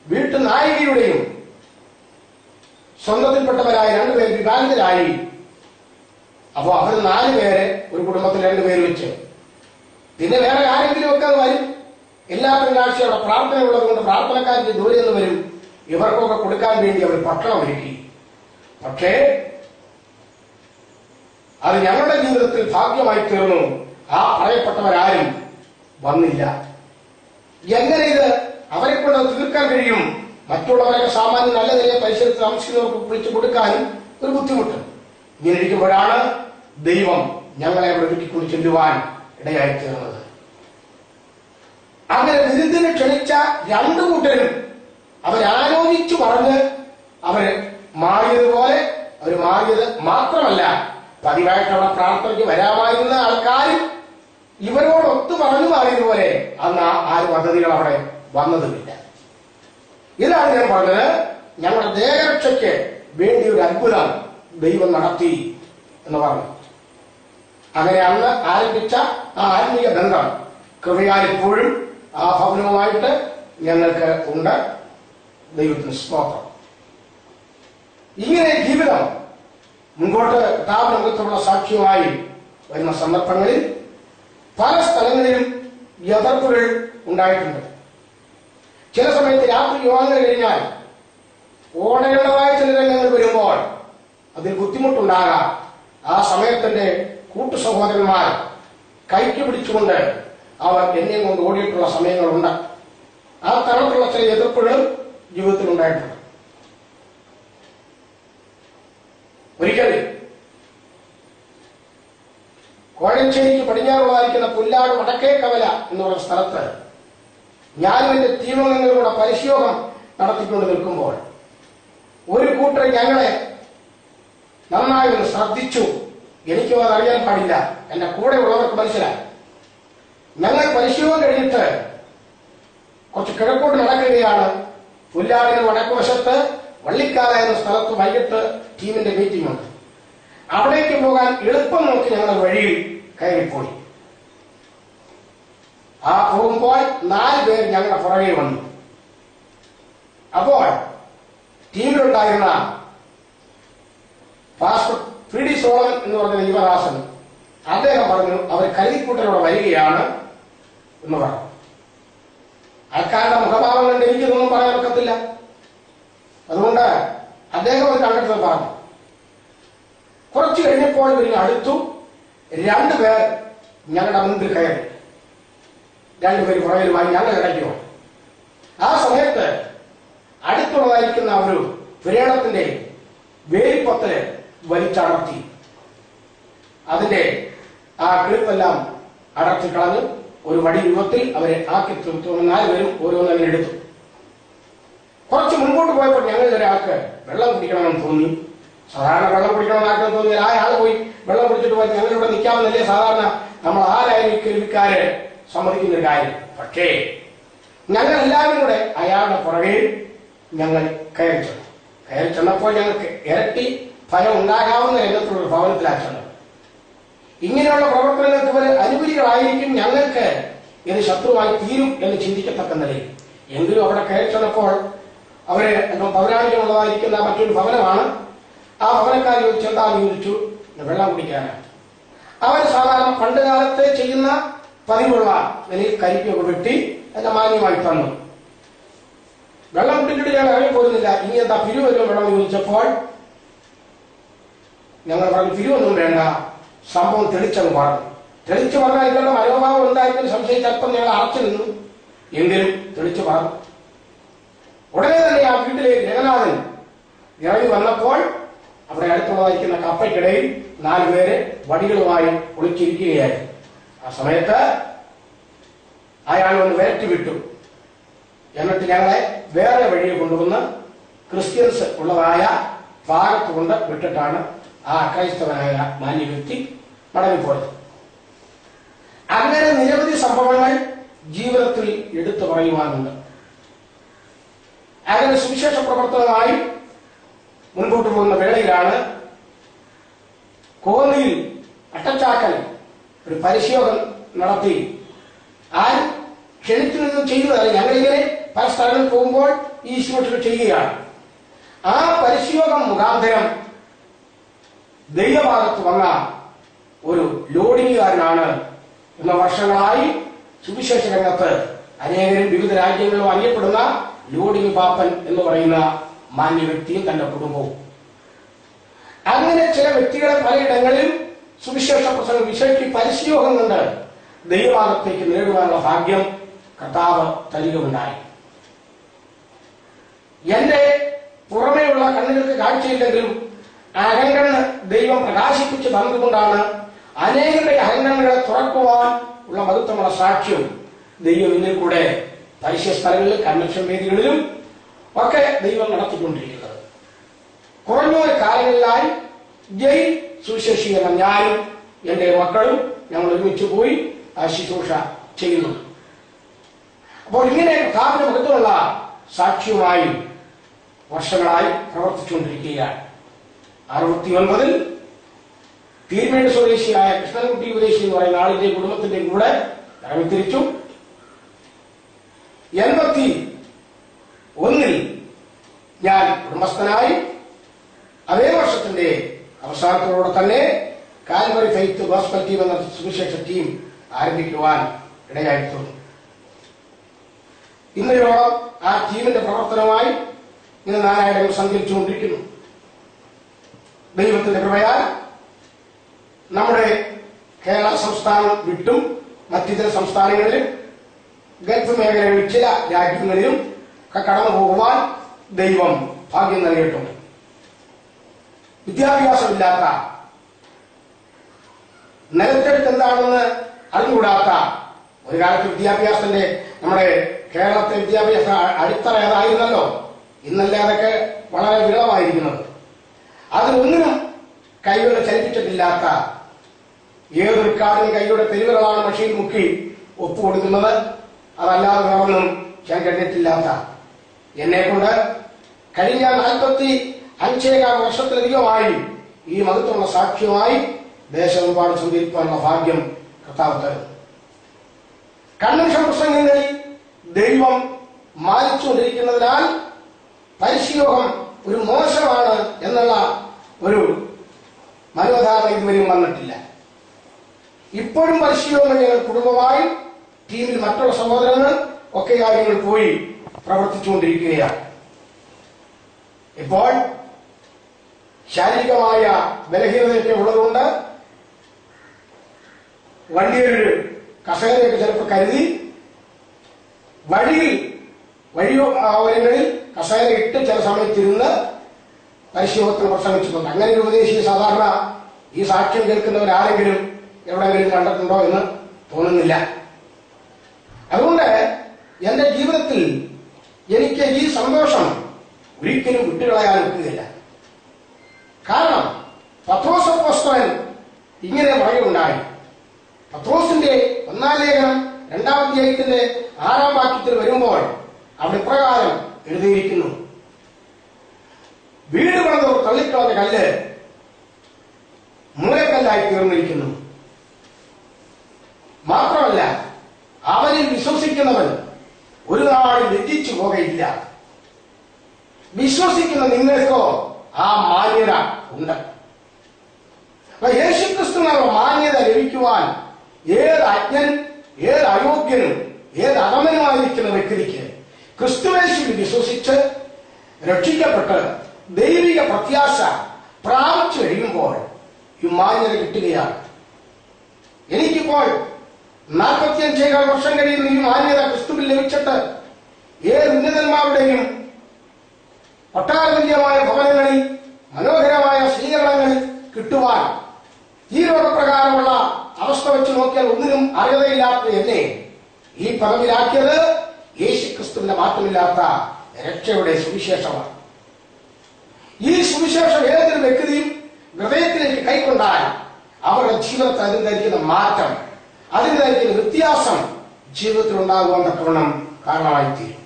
വീട്ടുനായികയുടെയും സ്വന്തത്തിൽപ്പെട്ടവരായ 2 പേർ വിവാഹിതരായി. അപ്പൊ അവർ 4 പേരെ ഒരു കുടുംബത്തിൽ 2 പേര് വെച്ച്, പിന്നെ വേറെ ആരെങ്കിലും ഒക്കെ അത് വരും. എല്ലാ തിങ്കളാഴ്ച അവിടെ പ്രാർത്ഥന ഉള്ളത് കൊണ്ട് പ്രാർത്ഥനക്കാരുടെ ദൂരെ നിന്ന് വരും. ഇവർക്കൊക്കെ കൊടുക്കാൻ വേണ്ടി അവർ ഭക്ഷണം ഒരുക്കി. പക്ഷേ അത് ഞങ്ങളുടെ ജീവിതത്തിൽ ഭാഗ്യമായി തീർന്നു. ആ പറയപ്പെട്ടവരാരും വന്നില്ല. എങ്ങനെ ഇത് അവരെ കൊണ്ട് തീർക്കാൻ കഴിയും? മറ്റുള്ളവരൊക്കെ സാമാന്യം നല്ല നിലയിൽ പരിസരത്ത് താമസിക്കുന്നവർക്ക് വിളിച്ചു കൊടുക്കാനും ഒരു ബുദ്ധിമുട്ട്. ഇങ്ങനെ ഇരിക്കുമ്പോഴാണ് ദൈവം ഞങ്ങളെ അവിടെ ഒരുക്കിക്കൊണ്ട് ചെല്ലുവാൻ ഇടയായി തീർന്നത്. അങ്ങനെ വിരുന്നിന് ക്ഷണിച്ച 2 കൂട്ടരും അവരാലോചിച്ചു പറഞ്ഞ് അവര് മാറിയതുപോലെ അവർ മാറിയത് മാത്രമല്ല, പതിവായിട്ട് അവിടെ പ്രാർത്ഥനയ്ക്ക് വരാമായിരുന്ന ആൾക്കാരും ഇവരോടൊത്തു പറഞ്ഞു മാറിയതുപോലെ അന്ന് ആരും അതിഥികൾ അവിടെ വന്നതുമില്ല. ഇതാണ് ഞാൻ പറഞ്ഞത്, ഞങ്ങളുടെ ദേഹരക്ഷയ്ക്ക് വേണ്ടി ഒരു അത്ഭുതം ദൈവം നടത്തി എന്ന് പറഞ്ഞു. അങ്ങനെ അന്ന് ആരംഭിച്ച ആ ആത്മീയ ബന്ധം കൃപയാൽ ഇപ്പോഴും ആ ഭവനവുമായിട്ട് ഞങ്ങൾക്ക് ഉണ്ട്. ദൈവത്തിന് സ്തോത്രം. ഇങ്ങനെ ജീവിതം മുൻപോട്ട് കർത്താവിനുള്ള സാക്ഷ്യമായി വരുന്ന സന്ദർഭങ്ങളിൽ പല സ്ഥലങ്ങളിലും എതിർപ്പുകൾ ഉണ്ടായിട്ടുണ്ട്. ചില സമയത്ത് രാത്രി യോഗങ്ങൾ കഴിഞ്ഞാൽ ഓടേണ്ടതായ ചില രംഗങ്ങൾ വരുമ്പോൾ അതിൽ ബുദ്ധിമുട്ടുണ്ടാകാം. ആ സമയത്തിന്റെ കൂട്ടു സഹോദരന്മാർ കൈക്ക് പിടിച്ചുകൊണ്ട് അവർ എന്നെയും കൊണ്ട് ഓടിയിട്ടുള്ള സമയങ്ങളുണ്ട്. ആ തരത്തിലുള്ള ചില എതിർപ്പുകളും ജീവിതത്തിൽ ഉണ്ടായിട്ടുണ്ട്. ഒരിക്കൽ കോഴഞ്ചേരിക്ക് പടിഞ്ഞാറുള്ളതായിരിക്കുന്ന പുല്ലാട് വടക്കേ കവല എന്ന് പറയുന്ന സ്ഥലത്ത് ഞാനും എന്റെ ടീമംഗങ്ങളും കൂടെ പരിശീലനം നടത്തിക്കൊണ്ട് നിൽക്കുമ്പോൾ ഒരു കൂട്ടർ ഞങ്ങളെ നന്നായി ഒന്ന് ശ്രദ്ധിച്ചു. എനിക്കും അത് അറിയാൻ പാടില്ല, എന്റെ കൂടെ ഉള്ളവർക്ക് മനസ്സിലായി. ഞങ്ങൾ പരിശീലനം കഴിഞ്ഞിട്ട് കുറച്ച് കിഴക്കോട്ട് നടക്കുകയാണ്. പുല്ലാടിന് വടക്കുവശത്ത് വള്ളിക്കാല എന്ന സ്ഥലത്ത് വൈകിട്ട് ടീമിന്റെ മീറ്റിംഗ് ഉണ്ട്. അവിടേക്ക് പോകാൻ എളുപ്പം നോക്കി ഞങ്ങൾ വഴിയിൽ കയറിപ്പോയി. ആ പോകുമ്പോൾ 4 പേർ ഞങ്ങളുടെ പുറകെ വന്നു. അപ്പോൾ ടീമിലുണ്ടായിരുന്ന പാസ്റ്റർ പി.ഡി. സോളമൻ എന്ന് പറഞ്ഞ യുവദാസൻ അദ്ദേഹം പറഞ്ഞു, അവർ കരുതിക്കൂട്ടലോടെ വരികയാണ് എന്ന് പറഞ്ഞു. ആൾക്കാരുടെ മുഖഭാവം കണ്ട് എനിക്കിതൊന്നും പറയാൻ ഒക്കത്തില്ല. അതുകൊണ്ട് അദ്ദേഹം അത് കണ്ടിട്ട് പറഞ്ഞു. കുറച്ചു കഴിഞ്ഞപ്പോൾ ഇവർ അടുത്തു. 2 പേർ ഞങ്ങളുടെ മുൻപിൽ കയറി, 2 പേര് പുറകിലുമായി ഞങ്ങൾ ഇടയ്ക്കോ. ആ സമയത്ത് അടുത്തുള്ളതായിരിക്കുന്ന ഒരു പുരേണത്തിന്റെ വേലിപ്പത്തല് വലിച്ചടർത്തി അതിന്റെ ആ കിളിപ്പെല്ലാം അടർത്തി കളഞ്ഞ് ഒരു വടി രൂപത്തിൽ അവരെ ആക്കി തീർത്തു. 4 പേരും ഓരോന്നങ്ങനെ എടുത്തു. കുറച്ച് മുൻപോട്ട് പോയപ്പോൾ ഞങ്ങളിൽ ഒരാൾക്ക് വെള്ളം കുടിക്കണമെന്ന് തോന്നി. സാധാരണ വെള്ളം കുടിക്കണമെന്ന് ആർക്കും തോന്നിയാൽ ആ ആൾ പോയി വെള്ളം കുടിച്ചിട്ട് പോയി ഞങ്ങളിവിടെ നിൽക്കാമെന്നല്ലേ സാധാരണ നമ്മൾ ആരായാലും കേൾവിക്കാര് സമ്മതിക്കുന്ന ഒരു കാര്യം. പക്ഷേ ഞങ്ങൾ എല്ലാവരും കൂടെ അയാളുടെ പുറകെ ഞങ്ങൾ കയറി ചെന്നപ്പോൾ ഞങ്ങൾക്ക് ഇരട്ടി ഫലം ഉണ്ടാകാവുന്ന രംഗത്തുള്ള ഒരു ഭവനത്തിലാണ് ചെന്നത്. ഇങ്ങനെയുള്ള പ്രവർത്തനങ്ങൾക്ക് ഇവർ അനുകൂലികളായിരിക്കും, ഞങ്ങൾക്ക് ഇത് ശത്രുവായി തീരും എന്ന് ചിന്തിക്കത്തക്ക നിലയിൽ. എങ്കിലും അവിടെ കയറി ചെന്നപ്പോൾ അവര് പൗരാണികമുള്ളതായിരിക്കുന്ന മറ്റൊരു ഭവനമാണ്. ആ ഭവനക്കാർ ചോദിച്ചെന്താ ചോദിച്ചു, വെള്ളം കുടിക്കാനാണ്. അവർ സാധാരണ പണ്ട് കാലത്തെ ചെയ്യുന്ന പതിവുള്ള നിലയിൽ കരിക്കൊക്കെ വെട്ടി എന്നെ മാന്യമായി തന്നു. വെള്ളം കുടിച്ചിട്ട് ഞാൻ ഇറങ്ങിപ്പോരുന്നില്ല. ഇനി എന്താ പിരിവല്ലോ വെള്ളം ചോദിച്ചപ്പോൾ ഞങ്ങൾ പറഞ്ഞു, പിരിവൊന്നും വേണ്ട, സംഭവം തെളിച്ചെന്ന് പറഞ്ഞു. തെളിച്ചു പറഞ്ഞാൽ ഇവരുടെ മനോഭാവം ഉണ്ടായിരുന്നതിന് സംശയിച്ച് അല്പം ഞങ്ങൾ അറച്ചു നിന്നു. എങ്കിലും തെളിച്ചു പറഞ്ഞു. ഉടനെ തന്നെ ആ വീട്ടിലേക്ക് ജഗന്നാഥൻ ഇറങ്ങി വന്നപ്പോൾ അവിടെ അടുത്തുള്ളതായിരിക്കുന്ന കപ്പയ്ക്കിടയിൽ 4 പേര് വടികളുമായി ഒളിച്ചിരിക്കുകയായിരുന്നു. ആ സമയത്ത് അയാൾ ഒന്ന് വിരട്ടി വിട്ടു. എന്നിട്ട് ഞങ്ങളെ വേറെ വഴിയെ കൊണ്ടുവന്ന് ക്രിസ്ത്യൻസ് ഉള്ളതായ ഭാഗത്ത് കൊണ്ട് വിട്ടിട്ടാണ് ആ ക്രൈസ്തവനായ മാന്യ വ്യക്തി മടങ്ങിപ്പോയത്. അങ്ങനെ നിരവധി സംഭവങ്ങൾ ജീവിതത്തിൽ എടുത്തു പറയുവാനുണ്ട്. അങ്ങനെ സുവിശേഷ പ്രവർത്തനമായി മുൻപോട്ട് പോകുന്ന വേളയിലാണ് കോന്നിയിൽ അട്ടച്ചാക്കൽ ഒരു പരിശോധന നടത്തി. ആരും ക്ഷണിച്ചു നിന്നും ചെയ്യുന്നതല്ല, ഞങ്ങളിങ്ങനെ പല സ്ഥലങ്ങളിൽ പോകുമ്പോൾ ഈ ശുശ്രൂഷകൾ ചെയ്യുകയാണ്. ആ പരിശോധന മുഖാന്തരം ദൈവഭാഗത്ത് വന്ന ഒരു ലോഡിംഗുകാരനാണ് എന്ന വർഷങ്ങളായി സുവിശേഷ രംഗത്ത് അനേകരും വിവിധ രാജ്യങ്ങളിലും അറിയപ്പെടുന്ന ലോഡിംഗ് പാപ്പൻ എന്ന് പറയുന്ന മാന്യ വ്യക്തിയും തന്റെ കുടുംബവും. അങ്ങനെ ചില വ്യക്തികളെ പലയിടങ്ങളിലും സുവിശേഷ പ്രസംഗം വിശേഷി പരിശീലനം കൊണ്ട് ദൈവഭാഗത്തേക്ക് നേടുവാനുള്ള ഭാഗ്യം കർത്താവ് തരികയുണ്ടായി. എന്റെ പുറമേയുള്ള കണ്ണുകൾക്ക് കാഴ്ചയില്ലെങ്കിലും അഹങ്കണ്ണ് ദൈവം പ്രകാശിപ്പിച്ച് തന്നുകൊണ്ടാണ് അനേകരുടെ അഹങ്കണ്ണുകളെ തുറക്കുവാൻ ഉള്ള മഹത്വമുള്ള സാക്ഷ്യം ദൈവം ഇതിൽ കൂടെ പരിശുദ്ധ സ്ഥലങ്ങളിലും കൺവെൻഷൻ വേദികളിലും ഒക്കെ ദൈവം നടത്തിക്കൊണ്ടിരിക്കുന്നത്. കുറഞ്ഞൊരു കാലങ്ങളിലായി ജയ് സുശേഷീകരണം ഞാനും എന്റെ മക്കളും ഞങ്ങൾ ഒരുമിച്ച് പോയി ആ ശുശ്രൂഷ ചെയ്യുന്നു. അപ്പോൾ ഇങ്ങനെ കർത്താവിന്റെ മഹത്വമുള്ള സാക്ഷ്യവുമായി വർഷങ്ങളായി പ്രവർത്തിച്ചുകൊണ്ടിരിക്കുകയാണ്. 69 പീരുമേട് സ്വദേശിയായ കൃഷ്ണൻകുട്ടി ഉപദേശി എന്ന് പറയുന്ന ആളിന്റെ കുടുംബത്തിന്റെ കൂടെ ഇറങ്ങിത്തിരിച്ചു. 81 ഞാൻ കുടുംബസ്ഥനായി. അതേ വർഷത്തിന്റെ അവസാനത്തോടെ തന്നെ കാൽവറി ഫെയ്ത്ത് ഗോസ്പൽ ടീം എന്ന സുവിശേഷ ടീം ആരംഭിക്കുവാൻ ഇടയായിട്ടുണ്ട്. ഇന്നയോളം ആ ടീമിന്റെ പ്രവർത്തനമായി ഇന്ന് 4 സഞ്ചരിച്ചുകൊണ്ടിരിക്കുന്നു. ദൈവത്തിന്റെ കൃപയാൽ നമ്മുടെ കേരള സംസ്ഥാനം വിട്ടും മറ്റിതര സംസ്ഥാനങ്ങളിലും ഗൾഫ് മേഖലകളിൽ ചില രാജ്യങ്ങളിലും ഒക്കെ കടന്നു പോകുവാൻ ദൈവം ഭാഗ്യം നൽകിയിട്ടുണ്ട്. വിദ്യാഭ്യാസമില്ലാത്ത നിലത്തെടുത്ത് എന്താണെന്ന് അറിഞ്ഞുകൂടാത്ത ഒരു കാലത്ത് വിദ്യാഭ്യാസത്തിന്റെ നമ്മുടെ കേരളത്തെ വിദ്യാഭ്യാസ അടിത്തറ ഏതായിരുന്നല്ലോ. ഇന്നല്ലേ അതൊക്കെ വളരെ വിരളമായിരിക്കുന്നത്. അതിലൊന്നിനും കൈകളെ ചലിപ്പിച്ചിട്ടില്ലാത്ത ഏതൊരു കാര്യം കൈയുടെ തെരുവുകളാണ് മഷിയിൽ മുക്കി ഒപ്പുകൊടുക്കുന്നത്. അതല്ലാതെ വേറൊന്നും ഞാൻ കണ്ടിട്ടില്ലാത്ത എന്നെ കൊണ്ട് കഴിഞ്ഞ 45 വർഷത്തിലധികമായി ഈ മഹത്വമുള്ള സാക്ഷ്യമായി ദേശമെമ്പാട് സഞ്ചരിക്കാനുള്ള ഭാഗ്യം കർത്താവ് തരുന്നു. കൺവെൻഷൻ പ്രസംഗങ്ങളിൽ ദൈവം മാനിച്ചുകൊണ്ടിരിക്കുന്നതിനാൽ പരിശീയോഗം ഒരു മോശമാണ് എന്നുള്ള ഒരു മനോധാരണ ഇതുവരെയും വന്നിട്ടില്ല. ഇപ്പോഴും പരിശീയോഗം ഞങ്ങൾ കുടുംബമായി ടീമിൽ മറ്റുള്ള സഹോദരങ്ങൾ ഒക്കെ കാര്യങ്ങൾ പോയി പ്രവർത്തിച്ചുകൊണ്ടിരിക്കുകയാണ്. ഇപ്പോൾ ശാരീരികമായ ബലഹീനതയൊക്കെ ഉള്ളതുകൊണ്ട് വണ്ടിയൊരു കസേരയൊക്കെ ചിലപ്പോൾ കരുതി വഴിയോരങ്ങളിൽ കസേര ഇട്ട് ചില സമയത്തിരുന്ന് പരിശീലനത്തിന് പ്രസംഗിച്ചിട്ടുണ്ട്. അങ്ങനെ ഒരു ഉപദേശി സാധാരണ ഈ സാക്ഷ്യം കേൾക്കുന്നവരാരെങ്കിലും എവിടെയെങ്കിലും കണ്ടിട്ടുണ്ടോ എന്ന് തോന്നുന്നില്ല. അതുകൊണ്ട് എന്റെ ജീവിതത്തിൽ എനിക്ക് ഈ സന്തോഷം ഒരിക്കലും വിട്ടുകളയാൻ ഒക്കുകയില്ല. കാരണം പത്രോസ് അപ്പോസ്തലൻ ഇങ്ങനെ പറയുകയുണ്ടായി. പത്രോസിന്റെ 1-ാം ലേഖനം 2-ാം അധ്യായത്തിന്റെ 6-ാം വാക്യത്തിൽ വരുമ്പോൾ അവിടെ പ്രകാരം എഴുതിയിരിക്കുന്നു, വീട് പണിതവർ തള്ളിക്കളഞ്ഞ കല്ല് മൂലക്കല്ലായി തീർന്നിരിക്കുന്നു. മാത്രമല്ല അവനിൽ വിശ്വസിക്കുന്നവൻ ഒരു നാളിൽ ലജ്ജിച്ചു പോകയില്ല. വിശ്വസിക്കുന്ന നിങ്ങൾക്കോ ആ മാന്യത ഉണ്ട്. യേശുക്രിസ്തുവിനുള്ള മാന്യത ലഭിക്കുവാൻ ഏത് അജ്ഞൻ, ഏത് അയോഗ്യനും, ഏത് അധമനുമായിരിക്കുന്ന വ്യക്തിക്ക് ക്രിസ്തുവേശുവിൽ വിശ്വസിച്ച് രക്ഷിക്കപ്പെട്ട് ദൈവിക പ്രത്യാശ പ്രാപിച്ചു കഴിയുമ്പോൾ ഈ മാന്യത കിട്ടുകയാണ്. എനിക്കിപ്പോൾ 45 വർഷം കഴിയുന്ന ഈ മാന്യത ക്രിസ്തുവിൽ ലഭിച്ചിട്ട് ഏത് ഉന്നതന്മാരുടെയും ഒട്ടാരതുല്യമായ ഭവനങ്ങളിൽ മനോഹരമായ സ്വീകരണങ്ങളിൽ കിട്ടുവാൻ ഈ രോഗപ്രകാരമുള്ള അവസ്ഥ വെച്ച് നോക്കിയാൽ ഒന്നിനും അർഹതയില്ലാത്ത എന്നെ ഈ പദവിയിലാക്കിയത് യേശുക്രിസ്തുവിന്റെ മാറ്റമില്ലാത്ത രക്ഷയുടെ സുവിശേഷമാണ്. ഈ സുവിശേഷം ഏതൊരു വ്യക്തിയും ഹൃദയത്തിലേക്ക് കൈക്കൊണ്ടാൽ അവരുടെ ജീവിതത്തിൽ അതിന് മാറ്റം, അതിന് വ്യത്യാസം ജീവിതത്തിൽ ഉണ്ടാകുവാൻ തക്കവണ്ണം കാരണമായിത്തീരും.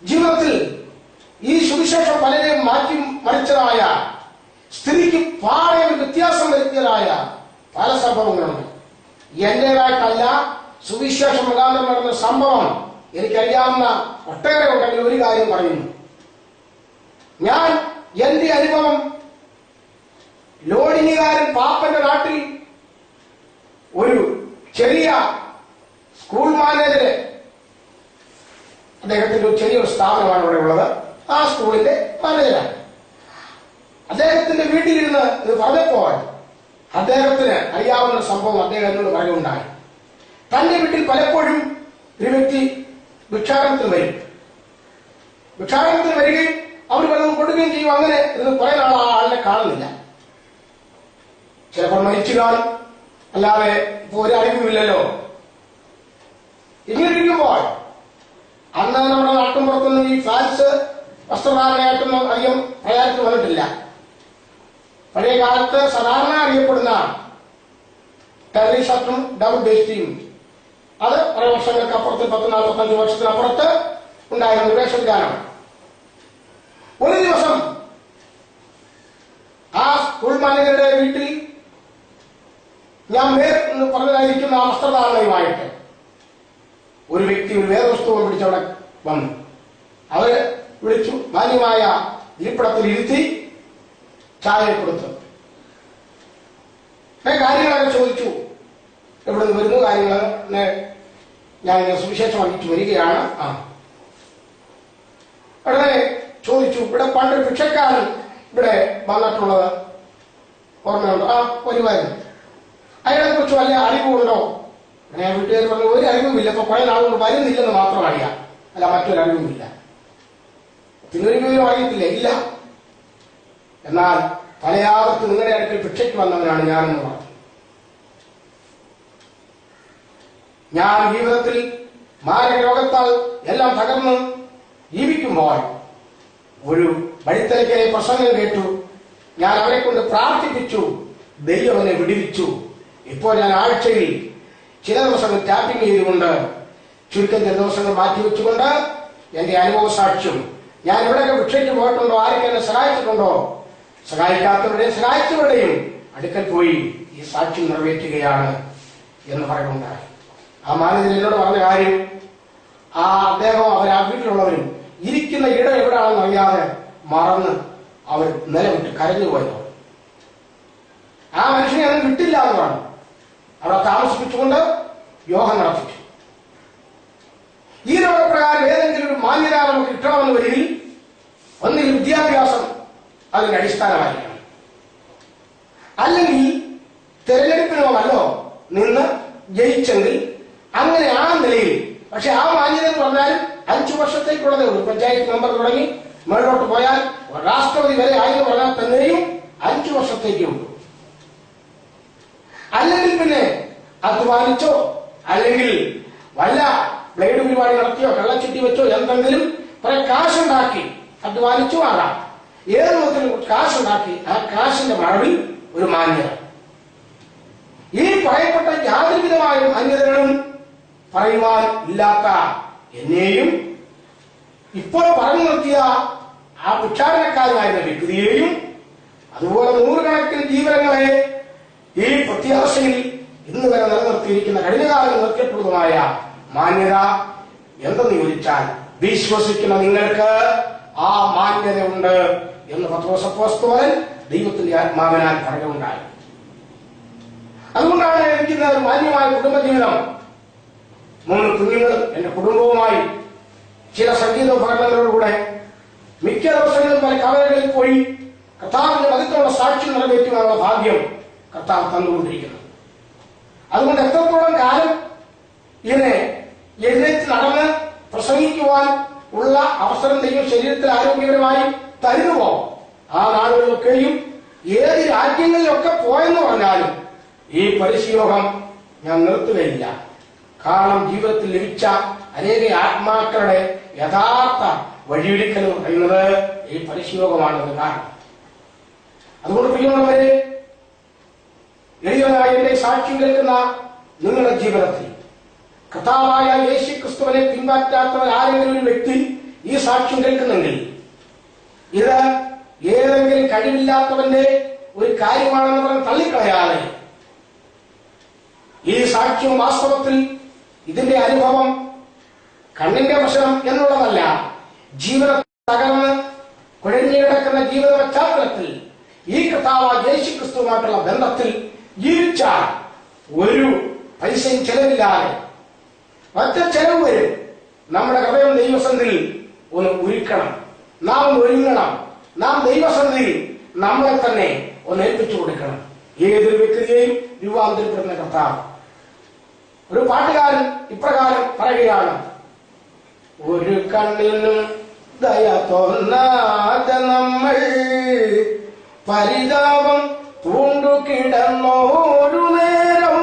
ജീവിതത്തിൽ ഈ സുവിശേഷം പലരെയും മാറ്റി മറിച്ചതായ, സ്ഥിതിക്ക് പാടെ ഒരു വ്യത്യാസം വരുത്തിയതായ പല സംഭവങ്ങളുണ്ട്. എന്റേതായിട്ടല്ല, സുവിശേഷം മുഖാന്തരം നടന്ന സംഭവം എനിക്കറിയാവുന്ന ഒട്ടേറെ ഉണ്ടെങ്കിൽ ഒരു കാര്യം പറയുന്നു. ഞാൻ എന്റെ അനുഭവം ലോഡിങ്ങുകാരൻ പാപ്പന്റെ നാട്ടിൽ ഒരു ചെറിയ സ്കൂൾ മാനേജര്, അദ്ദേഹത്തിന്റെ ഒരു ചെറിയൊരു സ്ഥാപനമാണ് ഇവിടെ ഉള്ളത്. ആ സ്കൂളിന്റെ മാനേജരാണ്. അദ്ദേഹത്തിന്റെ വീട്ടിലിരുന്ന് ഇത് പറഞ്ഞപ്പോൾ അദ്ദേഹത്തിന് അറിയാവുന്ന സംഭവം അദ്ദേഹം എന്നോട് പറയുകയുണ്ടായി. തന്റെ വീട്ടിൽ പലപ്പോഴും ഒരു വ്യക്തി ഭിക്ഷാടനത്തിന് വരും. ഭിക്ഷാടനത്തിന് വരികയും അവർ വല്ലതും കൊടുക്കുകയും ചെയ്യും. അങ്ങനെ ഇത് കുറെ നാൾ ആ ആളിനെ കാണുന്നില്ല. ചിലപ്പോൾ മരിച്ചു കാണും, അല്ലാതെ ഇപ്പൊ ഒരു അറിവുമില്ലല്ലോ. ഇങ്ങനെ ഇരിക്കുമ്പോൾ അന്ന് നമ്മുടെ നാട്ടിൻപുറത്തൊന്നും ഈ ഫാൽസ് വസ്ത്രധാരണയായിട്ടൊന്നും അധികം പ്രചാരത്തിൽ വന്നിട്ടില്ല. പഴയ കാലത്ത് സാധാരണ അറിയപ്പെടുന്ന ടെറി ഷർട്ടും ഡബിൾ വേസ്റ്റിയും, അത് കുറെ വർഷങ്ങൾക്ക് അപ്പുറത്ത് 10-45 വർഷത്തിനപ്പുറത്ത് ഉണ്ടായിരുന്ന ഒരു വേഷവിധാനമാണ്. ഒരു ദിവസം ആ സ്കൂൾ മാനേജറുടെ വീട്ടിൽ ഞാൻ പറഞ്ഞതായിരിക്കുന്ന ആ വസ്ത്രധാരണയുമായിട്ട് ഒരു വ്യക്തി ഒരു വേദപുസ്തകം പിടിച്ചവിടെ വന്നു. അവര് വിളിച്ചു, മാന്യമായ ഇരിപ്പിടത്തിൽ ഇരുത്തി ചായ കൊടുത്തു. കാര്യങ്ങളൊക്കെ ചോദിച്ചു. എവിടെ നിന്ന് വരുന്നു, കാര്യങ്ങളെ ഞാൻ സുവിശേഷം അറിയിച്ചു വരികയാണ്. ഉടനെ ചോദിച്ചു, ഇവിടെ പണ്ടൊരു ഭിക്ഷക്കാരൻ ഇവിടെ വന്നിട്ടുള്ളത് ഓർമ്മയുണ്ടോ? വരുമായിരുന്നു. അയാളെ കുറിച്ച് വല്ല അറിവുണ്ടോ? ഞാൻ വീട്ടുകാർ പറഞ്ഞു, ഒരു അറിവുമില്ല, ഇപ്പൊ കുറെ നാളുകൊണ്ട് വരുന്നില്ലെന്ന് മാത്രം അറിയാം, അല്ല മറ്റൊരു അറിവുമില്ല. പിന്നെ ഒരു വിവരം അറിയത്തില്ല. ഇല്ല. എന്നാൽ പലയാവർത്ത് നിങ്ങളുടെ അടുക്കൽ ഭിക്ഷയ്ക്ക് വന്നവനാണ് ഞാനെന്ന് പറഞ്ഞു. ഞാൻ ജീവിതത്തിൽ മാരക രോഗത്താൽ എല്ലാം തകർന്ന് ജീവിക്കുമ്പോൾ ഒരു വഴിത്തലയ്ക്കലെ പ്രസംഗം കേട്ടു. ഞാൻ അവരെ കൊണ്ട് പ്രാർത്ഥിപ്പിച്ചു. ദൈവം എന്നെ വിടുവിച്ചു. ഇപ്പോൾ ഞാൻ ആഴ്ചയിൽ ചില ദിവസങ്ങൾ ടാപ്പിംഗ് ചെയ്തുകൊണ്ട് ചുരുക്കം ചില ദിവസങ്ങൾ മാറ്റിവെച്ചുകൊണ്ട് എന്റെ അനുഭവ സാക്ഷ്യം, ഞാൻ എവിടെയൊക്കെ ഭിക്ഷയ്ക്ക് പോയിട്ടുണ്ടോ, ആരൊക്കെ എന്നെ സഹായിച്ചിട്ടുണ്ടോ, സഹായിക്കാത്തവരുടെയും സഹായിച്ചവരുടെയും അടുക്കൽ പോയി ഈ സാക്ഷ്യം നിറവേറ്റുകയാണ് എന്ന് പറയുന്നുണ്ടായി. ആ മാനേജർ എന്നോട് പറഞ്ഞ കാര്യം, അദ്ദേഹം ആ വീട്ടിലുള്ളവരും ഇരിക്കുന്ന ഇടം എവിടെയാണെന്ന് അറിയാതെ മറന്ന് അവർ നിലവിട്ട് കരഞ്ഞു പോയതോ. ആ മനുഷ്യനെ ഒന്നും വിട്ടില്ല എന്നതാണ്. അവിടെ താമസിപ്പിച്ചുകൊണ്ട് യോഗം നടത്തിച്ചു. ഈ രോഗപ്രകാരം ഏതെങ്കിലും ഒരു മാന്യത നമുക്ക് കിട്ടണമെന്ന് വരികിൽ ഒന്നിൽ വിദ്യാഭ്യാസം അതിന്റെ അടിസ്ഥാനമായിരിക്കണം, അല്ലെങ്കിൽ തെരഞ്ഞെടുപ്പിനോ വല്ലോ നിന്ന് ജയിച്ചെങ്കിൽ അങ്ങനെ ആ നിലയിൽ. പക്ഷെ ആ മാന്യത എന്ന് പറഞ്ഞാൽ 5 വർഷത്തേക്കുള്ളതേ ഉള്ളൂ. പഞ്ചായത്ത് മെമ്പർ തുടങ്ങി മേളോട്ട് പോയാൽ രാഷ്ട്രപതി വരെ ആയെന്ന് പറഞ്ഞാൽ തന്നെയും 5 വർഷത്തേക്കേ ഉള്ളൂ. അല്ലെങ്കിൽ പിന്നെ അധ്വാനിച്ചോ അല്ലെങ്കിൽ വല്ല ബ്ലേഡ് പരിപാടി നടത്തിയോ കള്ളച്ചിട്ടി വെച്ചോ എന്തെങ്കിലും കുറെ കാശുണ്ടാക്കി അധ്വാനിച്ചോ ആകാം. ഏത് വിധത്തിലും കാശുണ്ടാക്കി ആ കാശിന്റെ മറവിൽ ഒരു മാന്യത. ഈ പറയപ്പെട്ട യാതൊരുവിധമായ മാന്യതകളും പറയുവാൻ ഇല്ലാത്ത എന്നെയും ഇപ്പോൾ പറഞ്ഞു നിർത്തിയ ആ ഭിക്ഷാടനക്കാരനായിരുന്ന വ്യക്തിയെയും അതുപോലെ 100 കണക്കിന് ജീവനങ്ങളെ ഈ പ്രത്യാശയിൽ ഇന്ന് വരെ നിലനിർത്തിയിരിക്കുന്ന കഴിഞ്ഞ കാലം നിർത്തിയിട്ടുള്ളതുമായ മാന്യത എന്തെന്ന് ചോദിച്ചാൽ, വിശ്വസിക്കുന്ന നിങ്ങൾക്ക് ആ മാന്യത ഉണ്ട് എന്ന് പത്രോസ് അപ്പോസ്തലൻ ദൈവത്തിന്റെ ആത്മാവിനാൽ പറയുകയുണ്ടായി. അതുകൊണ്ടാണ് എനിക്ക് ഒരു മാന്യമായ കുടുംബജീവിതം, 3 കുഞ്ഞുങ്ങളും എന്റെ കുടുംബവുമായി ചില സംഗീത ഉപകരണങ്ങളോടുകൂടെ മിക്ക ദിവസങ്ങളിലും പല കവലകളിൽ പോയി കർത്താവിന്റെ മതിലുള്ള സാക്ഷ്യം നിറവേറ്റുവാനുള്ള ഭാഗ്യം കർത്താവ് തന്നുകൊണ്ടിരിക്കുന്നത്. അതുകൊണ്ട് എത്രത്തോളം കാലം ഇതിനെ എഴുന്നേറ്റ് നടന്ന് പ്രസംഗിക്കുവാൻ ഉള്ള അവസരം ദൈവം ശരീരത്തിൽ ആരോഗ്യപരമായി തരുന്നുവോ ആ നാടുകളിലൊക്കെയും ഏത് രാജ്യങ്ങളിലൊക്കെ പോയെന്ന് പറഞ്ഞാലും ഈ പരിശീലനം ഞാൻ നിർത്തുകയില്ല. കാരണം ജീവിതത്തിൽ ലഭിച്ച അനേക ആത്മാക്കളുടെ യഥാർത്ഥ വഴിയൊരുക്കൽ എന്ന് പറയുന്നത് ഈ പരിശീലനമാണെന്ന് കാരണം. അതുകൊണ്ട് പ്രിയമുള്ളവരെ, എളിയവനായ എന്റെ സാക്ഷ്യം കേൾക്കുന്ന നിങ്ങളുടെ ജീവിതത്തിൽ കർത്താവായ യേശു ക്രിസ്തുവിനെ പിൻപറ്റാത്തവർ ആരെങ്കിലും ഒരു വ്യക്തി ഈ സാക്ഷ്യം കേൾക്കുന്നെങ്കിൽ ഇത് ഏതെങ്കിലും കഴിവില്ലാത്തവന്റെ ഒരു കാര്യമാണെന്ന് പറഞ്ഞ് തള്ളിക്കളയാതെ ഈ സാക്ഷ്യം വാസ്തവത്തിൽ ഇതിന്റെ അനുഭവം കണ്ണിന്റെ പ്രശ്നം എന്നുള്ളതല്ല, ജീവിതം തകർന്ന് കുഴഞ്ഞു കിടക്കുന്ന ജീവിത പശ്ചാത്തലത്തിൽ ഈ കർത്താവായ യേശു ക്രിസ്തുവുമായിട്ടുള്ള ബന്ധത്തിൽ ജീവിച്ച ഒരു പൈസയും ചെലവില്ലാതെ ഒറ്റ ചെലവ് വരും. നമ്മുടെ ഹൃദയം ദൈവസന്നിധിയിൽ ഒന്ന് ഒരുക്കണം, നാം ഒന്ന് ഒരുങ്ങണം, നാം ദൈവസന്നിധിയിൽ നമ്മളെ തന്നെ ഒന്ന് ഏൽപ്പിച്ചു കൊടുക്കണം. ഏതൊരു വ്യക്തിയെയും രൂപാന്തരപ്പെടുന്ന കർത്താവ്. ഒരു പാട്ടുകാരൻ ഇപ്രകാരം പറയുകയാണ്, ഒരു കണ്ണിനും ദയ തോന്നാതെ നമ്മൾ പരിതാപം പൂണ്ടുകിടന്നോരു നേരം,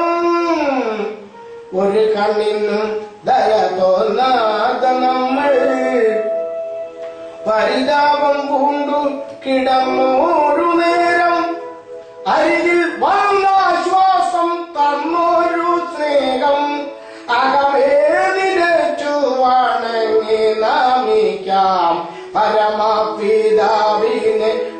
ഒരു കണ്ണിനും ദയ തോന്നാതെ നമ്മൾ പരിതാപം പൂണ്ടു കിടന്നോരു നേരം, അരികിൽ വന്നാശ്വാസം തന്നൊരു സ്നേഹം, അകമേതിരച്ചു വണങ്ങി നമിക്കാം, പരമപിതാവിനെ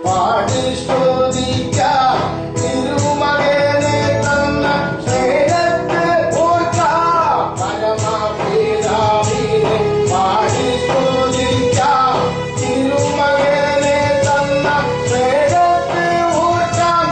പാടി സ്തുതിക്കാം, തിരുമകനെ തന്ന സ്നേഹത്തെ ഓർക്കാം, പരമപിതാവിനെ പാടി സ്തുതിക്കാം, തിരുമകനെ തന്ന സ്നേഹത്തെ ഓർക്കാം,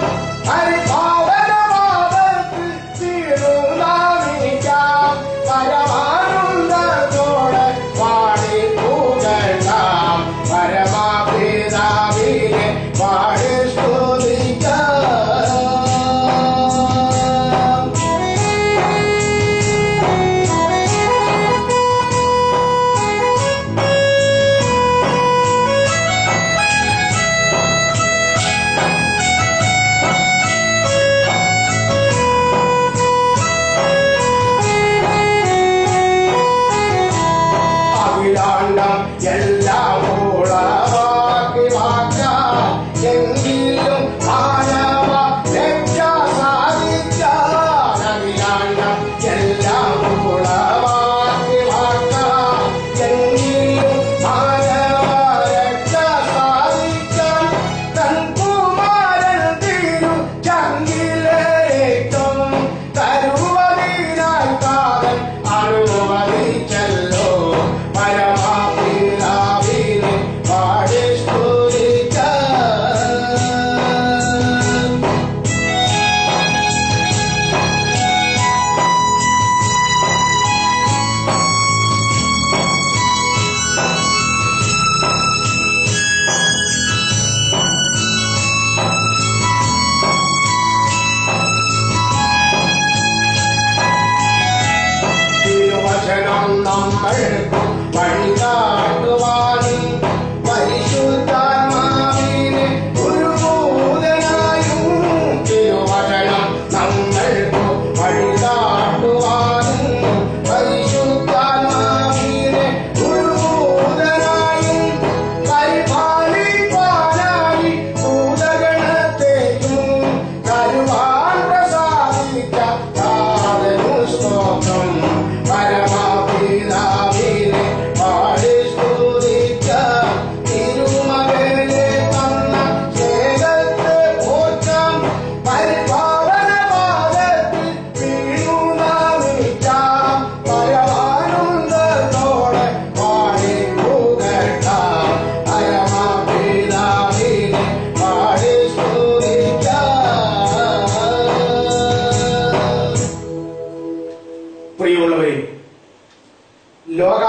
ലോക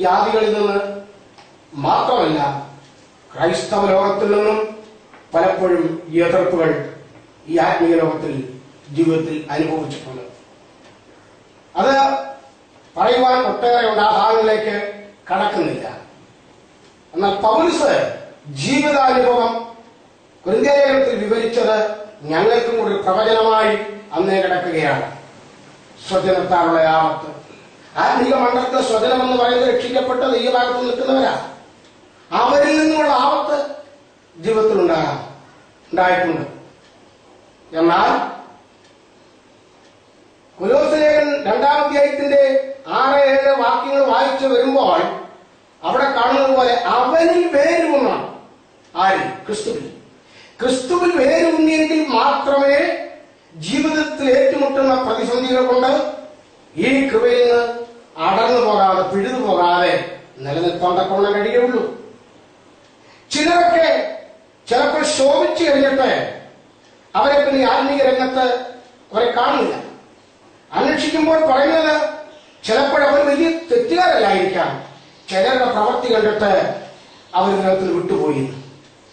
ജാതികളിൽ നിന്ന് മാത്രമല്ല ക്രൈസ്തവ ലോകത്തിൽ നിന്നും പലപ്പോഴും എതിർപ്പുകൾ ഈ ആത്മീയ ലോകത്തിൽ ജീവിതത്തിൽ അനുഭവിച്ചിട്ടുണ്ട്. അത് പറയുവാൻ ഒട്ടേറെ ഉണ്ട്, ആ ഭാഗങ്ങളിലേക്ക് കടക്കുന്നില്ല. എന്നാൽ പൗലോസ് ജീവിതാനുഭവം കൊരിന്ത്യലേഖനത്തിൽ വിവരിച്ചത് ഞങ്ങൾക്കും ഒരു പ്രവചനമായി അന്നേ കിടക്കുകയാണ്. സ്വജനത്താലുള്ള ആപത്ത്, ആത്മീക മണ്ഡലത്തിലെ സ്വജനം എന്ന് പറയുന്നത് രക്ഷിക്കപ്പെട്ട ദൈവഭാഗത്ത് നിൽക്കുന്നവരാ. അവരിൽ നിന്നുള്ള ആപത്ത് ജീവിതത്തിൽ ഉണ്ടായിട്ടുണ്ട്. എന്നാൽ കൊലോസ്യലേഖൻ 2-ാം അധ്യായത്തിന്റെ 6-7 വാക്യങ്ങൾ വായിച്ചു വരുമ്പോൾ അവിടെ കാണുന്നത് പോലെ അവനിൽ വേരൂന്നാണ്. ആര്? ക്രിസ്തുവിൽ വേരൂന്നിയെങ്കിൽ മാത്രമേ ജീവിതത്തിൽ ഏറ്റുമുട്ടുന്ന പ്രതിസന്ധികൾ കൊണ്ട് ഈ കൃപയിൽ നിന്ന് അടർന്നു പോകാതെ പിഴുതു പോകാതെ നിലനിൽക്കാൻ തക്കവണ്ണം കഴിയുള്ളൂ. ചിലരൊക്കെ ചിലപ്പോൾ ശോഭിച്ചു കഴിഞ്ഞിട്ട് അവരെ പിന്നെ ആത്മീയ രംഗത്ത് അവരെ കാണില്ല. അന്വേഷിക്കുമ്പോൾ പറയുന്നത് ചിലപ്പോൾ അവർ വലിയ തെറ്റുകാരല്ലായിരിക്കാം, ചിലരുടെ പ്രവൃത്തി കണ്ടിട്ട് അവർ ഇതിനകത്ത് വിട്ടുപോയി.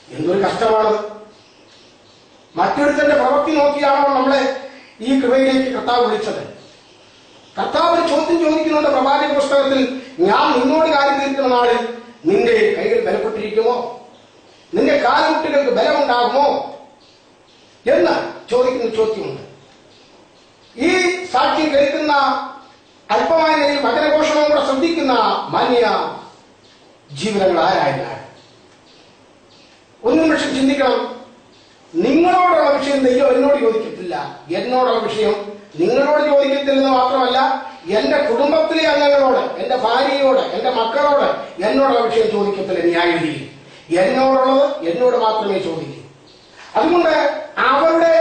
എന്തൊരു കഷ്ടമാണ്! മറ്റൊരുത്തന്റെ പ്രവൃത്തി നോക്കിയാണോ നമ്മളെ ഈ കൃപയിലേക്ക് കർത്താവ് വിളിച്ചത്? കർത്താവ് ചോദ്യം ചോദിക്കുന്നുണ്ട് പ്രവാചക പുസ്തകത്തിൽ, ഞാൻ നിന്നോട് കാര്യം തീർക്കുന്ന നാളിൽ നിന്റെ കൈകൾ ബലപ്പെട്ടിരിക്കുമോ? നിന്റെ കാലുമുട്ടുകൾക്ക് ബലമുണ്ടാകുമോ എന്ന് ചോദിക്കുന്ന ചോദ്യമുണ്ട്. ഈ സാക്ഷ്യം കേൾക്കുന്ന അല്പമായ നിലയിൽ വചനഘോഷണം കൂടെ ശ്രദ്ധിക്കുന്ന മാന്യ ജീവിതങ്ങൾ ആരായിരുന്നാൽ ഒന്നും പക്ഷെ ചിന്തിക്കണം. നിങ്ങളോടുള്ള വിഷയം ദൈവം എന്നോട് ചോദിക്കത്തില്ല, എന്നോടുള്ള വിഷയം നിങ്ങളോട് ചോദിക്കത്തില്ലെന്ന് മാത്രമല്ല, എന്റെ കുടുംബത്തിലെ അംഗങ്ങളോട്, എന്റെ ഭാര്യയോട്, എന്റെ മക്കളോട് എന്നോടുള്ള വിഷയം ചോദിക്കത്തില്ല. ന്യായവിധി എന്നോടുള്ളത് എന്നോട് മാത്രമേ ചോദിക്കൂ. അതുകൊണ്ട് അവരുടെ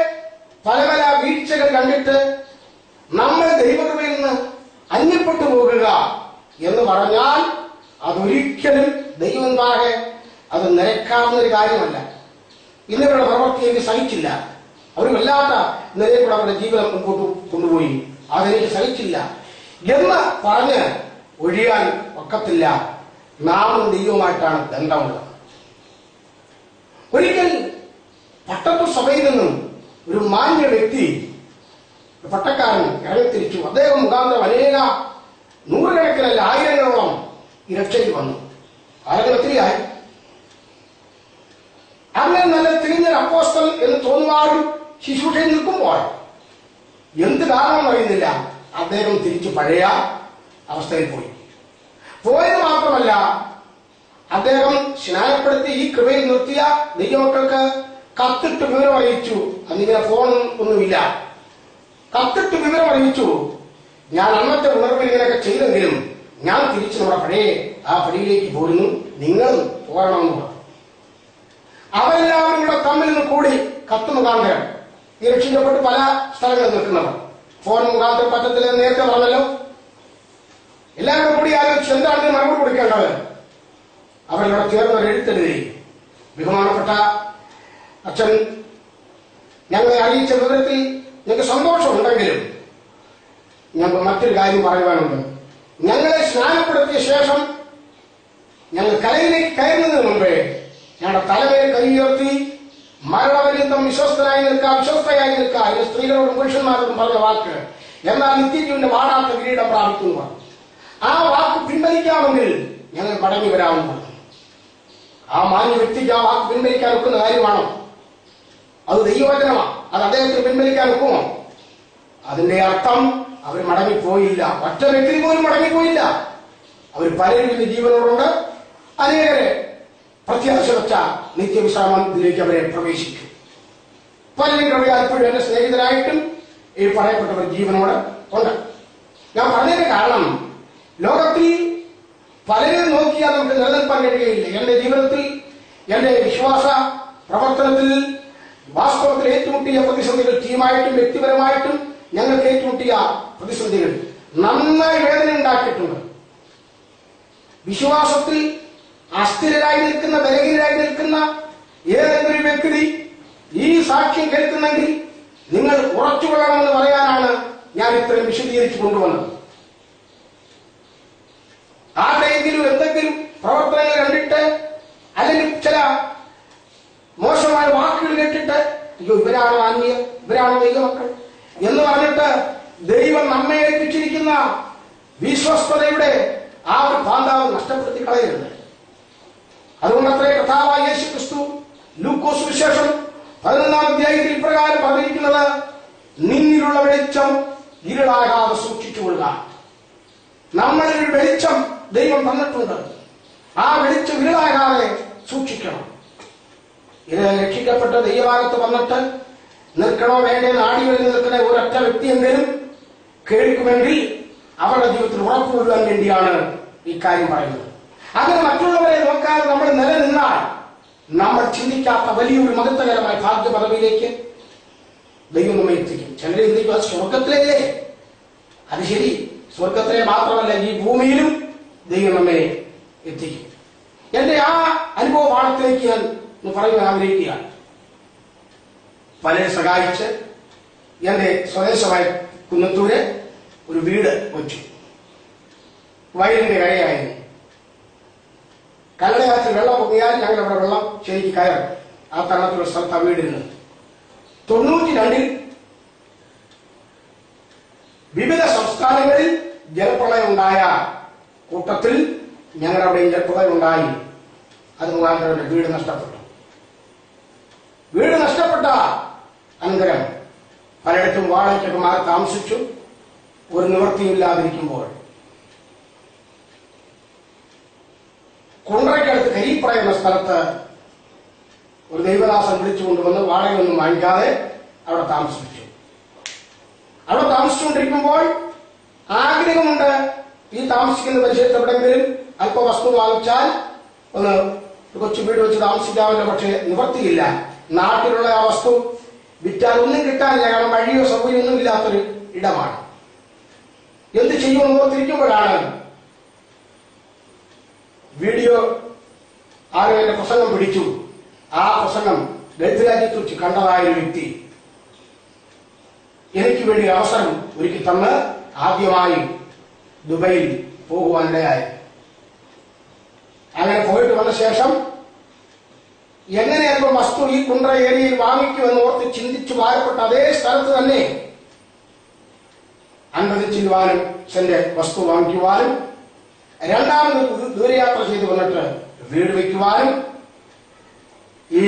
പല പല വീഴ്ചകൾ കണ്ടിട്ട് നമ്മൾ ദൈവകൃപയിൽ നിന്ന് അന്യപ്പെട്ടു പോകുക എന്ന് പറഞ്ഞാൽ അതൊരിക്കലും ദൈവന്മാരെ അത് നിരക്കാവുന്ന ഒരു കാര്യമല്ല. ഇന്നവരുടെ പ്രവൃത്തി എനിക്ക് സഹിച്ചില്ല, അവർ വല്ലാത്ത നിലയിൽ കൂടെ അവരുടെ ജീവിതം മുമ്പോട്ട് കൊണ്ടുപോയി, അതെനിക്ക് സഹിച്ചില്ല എന്ന് പറഞ്ഞ് ഒഴിയാൻ ഒക്കത്തില്ല. നാമും ദൈവവുമായിട്ടാണ് ബന്ധമുള്ളത്. ഒരിക്കൽ പട്ടത്തു സഭയിൽ നിന്നും ഒരു മാന്യ വ്യക്തി, പട്ടക്കാരൻ ഇറങ്ങിത്തിരിച്ചു. അദ്ദേഹം മുഖാന്തരം അനേക നൂറുകണക്കിനല്ല ആയിരങ്ങളോളം ഈ രക്ഷയിൽ വന്നു. ആരെങ്കിലും ഒത്തിരിയായി. അങ്ങനെ നല്ല തിരിഞ്ഞൊരു അപ്പോസ്തലൻ എന്ന് തോന്നുവാനും ശുശ്രൂഷയിൽ നിൽക്കുമ്പോൾ എന്ത് കാരണമെന്ന് അറിയുന്നില്ല, അദ്ദേഹം തിരിച്ചു പഴയ അവസ്ഥയിൽ പോയത് മാത്രമല്ല, അദ്ദേഹം സ്നാനപ്പെടുത്തി ഈ കൃപയിൽ നിർത്തിയ ദൈവമക്കൾക്ക് കത്തിട്ട് വിവരം അറിയിച്ചു. അന്നിങ്ങനെ ഫോൺ ഒന്നുമില്ല. കത്തിട്ട് വിവരം അറിയിച്ചു, ഞാൻ അന്നത്തെ ഉണർവിൽ ഇങ്ങനെയൊക്കെ ചെയ്തെങ്കിലും ഞാൻ തിരിച്ച് നമ്മുടെ പഴയ ആ പടിയിലേക്ക് പോരുന്നു, നിങ്ങൾ പോരണമെന്ന് പറഞ്ഞു. അവരെല്ലാവരും കൂടെ തമ്മിൽ നിന്ന് കൂടി കത്ത് മുഖാന്തരം ഈ രക്ഷിക്കപ്പെട്ട് പല സ്ഥലങ്ങളിൽ നിൽക്കുന്നവർ. ഫോൺ മുഖാന്തരം പറ്റത്തില്ലെന്ന് നേരത്തെ പറഞ്ഞല്ലോ. എല്ലാവരും കൂടി ആലോചിച്ച് എന്താണ് മറുപടി കൊടുക്കേണ്ടത്. അവരിവിടെ ചേർന്നൊരു എഴുത്തെഴുതി, ബഹുമാനപ്പെട്ട അച്ഛൻ ഞങ്ങളെ അറിയിച്ച വിവരത്തിൽ ഞങ്ങൾക്ക് സന്തോഷമുണ്ടെങ്കിലും ഞങ്ങൾക്ക് മറ്റൊരു കാര്യം പറയുവാനുണ്ട്. ഞങ്ങളെ സ്നാനപ്പെടുത്തിയ ശേഷം ഞങ്ങൾ കലയിലേക്ക് കയറുന്നതിന് മുമ്പേ ഞങ്ങളുടെ തലമേൽ കൈയുയർത്തി മരണപര്യന്തം വിശ്വസ്തനായി വിശ്വസ്തയായി നിൽക്കുക, ഇത് സ്ത്രീകളോടും പുരുഷന്മാരോടും പറഞ്ഞ വാക്ക്, എന്നാൽ നിത്യജീവന്റെ വാടാത്ത കിരീടം പ്രാപിക്കുന്നു. ആ വാക്ക് പിൻവലിക്കാമെങ്കിൽ ഞങ്ങൾ മടങ്ങി വരാമെന്ന് പറഞ്ഞു. ആ മാന്യ വ്യക്തിക്ക് ആ വാക്ക് പിൻവലിക്കാൻ ഒക്കുന്ന കാര്യമാണോ? അത് ദൈവവചനമാണ്. അത് അദ്ദേഹത്തിന് പിൻവലിക്കാൻ ഒക്കുമോ? അതിന്റെ അർത്ഥം അവർ മടങ്ങിപ്പോയില്ല. ഒറ്റ വ്യക്തി പോലും മടങ്ങിപ്പോയില്ല. അവർ പലരും ഇന്ന് ജീവനോടുണ്ട്. അനേകരെ പ്രത്യാശ വെച്ച നിത്യവിശ്രാമത്തിലേക്ക് അവരെ പ്രവേശിക്കും. പലരും കവിയാൽപ്പോഴും എന്റെ സ്നേഹിതരായിട്ടും ഈ പറയപ്പെട്ടവർ ജീവനോട് ഉണ്ട്. ഞാൻ പറഞ്ഞതിന്റെ കാരണം, ലോകത്തിൽ പലരും നോക്കിയാൽ നമുക്ക് നിലനിൽപ്പാൻ കഴിയുകയില്ല. എന്റെ ജീവിതത്തിൽ, എന്റെ വിശ്വാസ പ്രവർത്തനത്തിൽ വാസ്തവത്തിൽ ഏറ്റുമുട്ടിയ പ്രതിസന്ധികൾ, ടീമായിട്ടും വ്യക്തിപരമായിട്ടും ഞങ്ങൾക്ക് ഏറ്റുമുട്ടിയ പ്രതിസന്ധികൾ നന്നായി വേദന ഉണ്ടാക്കിയിട്ടുണ്ട്. വിശ്വാസത്തിൽ അസ്ഥിരരായി നിൽക്കുന്ന, ബലഹീനരായി നിൽക്കുന്ന ഏതൊരു വ്യക്തി ഈ സാക്ഷ്യം കേൾക്കുന്നെങ്കിൽ നിങ്ങൾ ഉറച്ചുകൊള്ളണമെന്ന് പറയാനാണ് ഞാൻ ഇത്രയും വിശദീകരിച്ചു കൊണ്ടുവന്നത്. ഇവരാണ് ആത്മീയ, ഇവരാണ് ദൈവമക്കൾ എന്ന് പറഞ്ഞിട്ട് ദൈവം നമ്മെ ഏൽപ്പിച്ചിരിക്കുന്ന വിശ്വസ്തതയുടെ ആ ഒരു പാന്താവ് നഷ്ടപ്പെടുത്തി കളയരുത്. അതുകൊണ്ടത്രേ കർത്താവായ യേശു ക്രിസ്തു ലൂക്കോസ് സുവിശേഷം 11-ാം അധ്യായത്തിൽ ഇപ്രകാരം പറഞ്ഞിരിക്കുന്നത്, നിന്നിലുള്ള വെളിച്ചം ഇരുളാകാതെ സൂക്ഷിച്ചുകൊള്ളുക. നമ്മളിൽ വെളിച്ചം ദൈവം തന്നിട്ടുണ്ട്, ആ വെളിച്ചം ഇരുളാകാതെ സൂക്ഷിക്കണം. ഇത് രക്ഷിക്കപ്പെട്ട് ദൈവഭാഗത്ത് വന്നിട്ട് നിൽക്കണോ വേണ്ടേ നാടി വഴി നിൽക്കുന്ന ഒരൊറ്റ വ്യക്തിയെങ്കിലും കേൾക്കുമെങ്കിൽ അവരുടെ ജീവിതത്തിൽ ഉറപ്പുവരുവാൻ വേണ്ടിയാണ് ഇക്കാര്യം പറയുന്നത്. അങ്ങനെ മറ്റുള്ളവരെ നോക്കാതെ നമ്മൾ നിലനിന്നാൽ നമ്മൾ ചിന്തിക്കാത്ത വലിയൊരു മഹത്വകരമായ ഭാഗ്യ പദവിയിലേക്ക് ദൈവം നമ്മെ എത്തിക്കും. ചിലരെ ചിന്തിക്കും അത് സ്വർഗത്തിലല്ലേ. അത് ശരി, സ്വർഗത്തിലെ മാത്രമല്ല ഈ ഭൂമിയിലും ദൈവം നമ്മെ എത്തിക്കും. എന്റെ ആ അനുഭവ പാഠത്തിലേക്ക് ഞാൻ പറയാൻ ആഗ്രഹിക്കുകയാണ്. പലരെ സഹായിച്ച് എന്റെ സ്വദേശമായ കുന്നത്തൂര് ഒരു വീട് വെച്ചു. വയലിന്റെ കരയായിരുന്നു. കല്ലടയാറ്റിൽ വെള്ളം പൊങ്ങിയാൽ ഞങ്ങൾ അവിടെ വെള്ളം ശരിക്ക് കയറും. ആ തരണത്തിലുള്ള സ്ഥലത്ത് ആ വീടിരുന്നത് 92-ൽ വിവിധ സംസ്ഥാനങ്ങളിൽ ജലപ്രളയം ഉണ്ടായ കൂട്ടത്തിൽ ഞങ്ങളവിടെയും ജലപ്രളയം ഉണ്ടായി. അത് മുഖാന്തരം വീട് നഷ്ടപ്പെട്ടു. വീട് നഷ്ടപ്പെട്ട അനന്തരം പലയിടത്തും വാടകയ്ക്കൊക്കെ മാറി താമസിച്ചു. ഒരു നിവൃത്തിയില്ലാതിരിക്കുമ്പോൾ കുണ്ട്രയ്ക്കടുത്ത് കരിപ്പറ എന്ന സ്ഥലത്ത് ഒരു ദൈവദാസൻ വിളിച്ചുകൊണ്ടുവന്ന് വാടകയൊന്നും വാങ്ങിക്കാതെ അവിടെ താമസിപ്പിച്ചു. അവിടെ താമസിച്ചുകൊണ്ടിരിക്കുമ്പോൾ ആഗ്രഹമുണ്ട് ഈ താമസിക്കുന്ന പരിസരത്ത് എവിടെയെങ്കിലും അല്പ വസ്തു വാങ്ങിച്ചാൽ ഒന്ന് കൊച്ചു വീട് വെച്ച് താമസിക്കാമല്ലോ. പക്ഷെ നിവൃത്തിയില്ല. നാട്ടിലുള്ള ആ വസ്തു വിറ്റാൽ ഒന്നും കിട്ടാനില്ല. കാരണം വഴിയോ സൗകര്യമൊന്നും ഇല്ലാത്തൊരു ഇടമാണ്. എന്ത് ചെയ്യുമെന്ന് ഓർത്തിരിക്കുമ്പോഴാണ് വീഡിയോ ആരും എന്റെ പ്രസംഗം പിടിച്ചു. ആ പ്രസംഗം ഗൾഫ് രാജ്യത്ത് വെച്ച് കണ്ടതായ ഒരു വ്യക്തി എനിക്ക് വേണ്ടി അവസരം ഒരുക്കി തന്ന് ആദ്യമായി ദുബൈയിൽ പോകുവാനിടയായി. അങ്ങനെ പോയിട്ട് വന്ന ശേഷം എങ്ങനെയായിരുന്നു വസ്തു ഈ കുണ്ട്ര ഏരിയയിൽ വാങ്ങിക്കുമെന്ന് ഓർത്ത് ചിന്തിച്ചു ഭാരപ്പെട്ട അതേ സ്ഥലത്ത് തന്നെ 50 ചില്ലുവാനും സെന്റ് വസ്തു വാങ്ങിക്കുവാനും രണ്ടാമത് ദൂരയാത്ര ചെയ്ത് വന്നിട്ട് വീട് വയ്ക്കുവാനും ഈ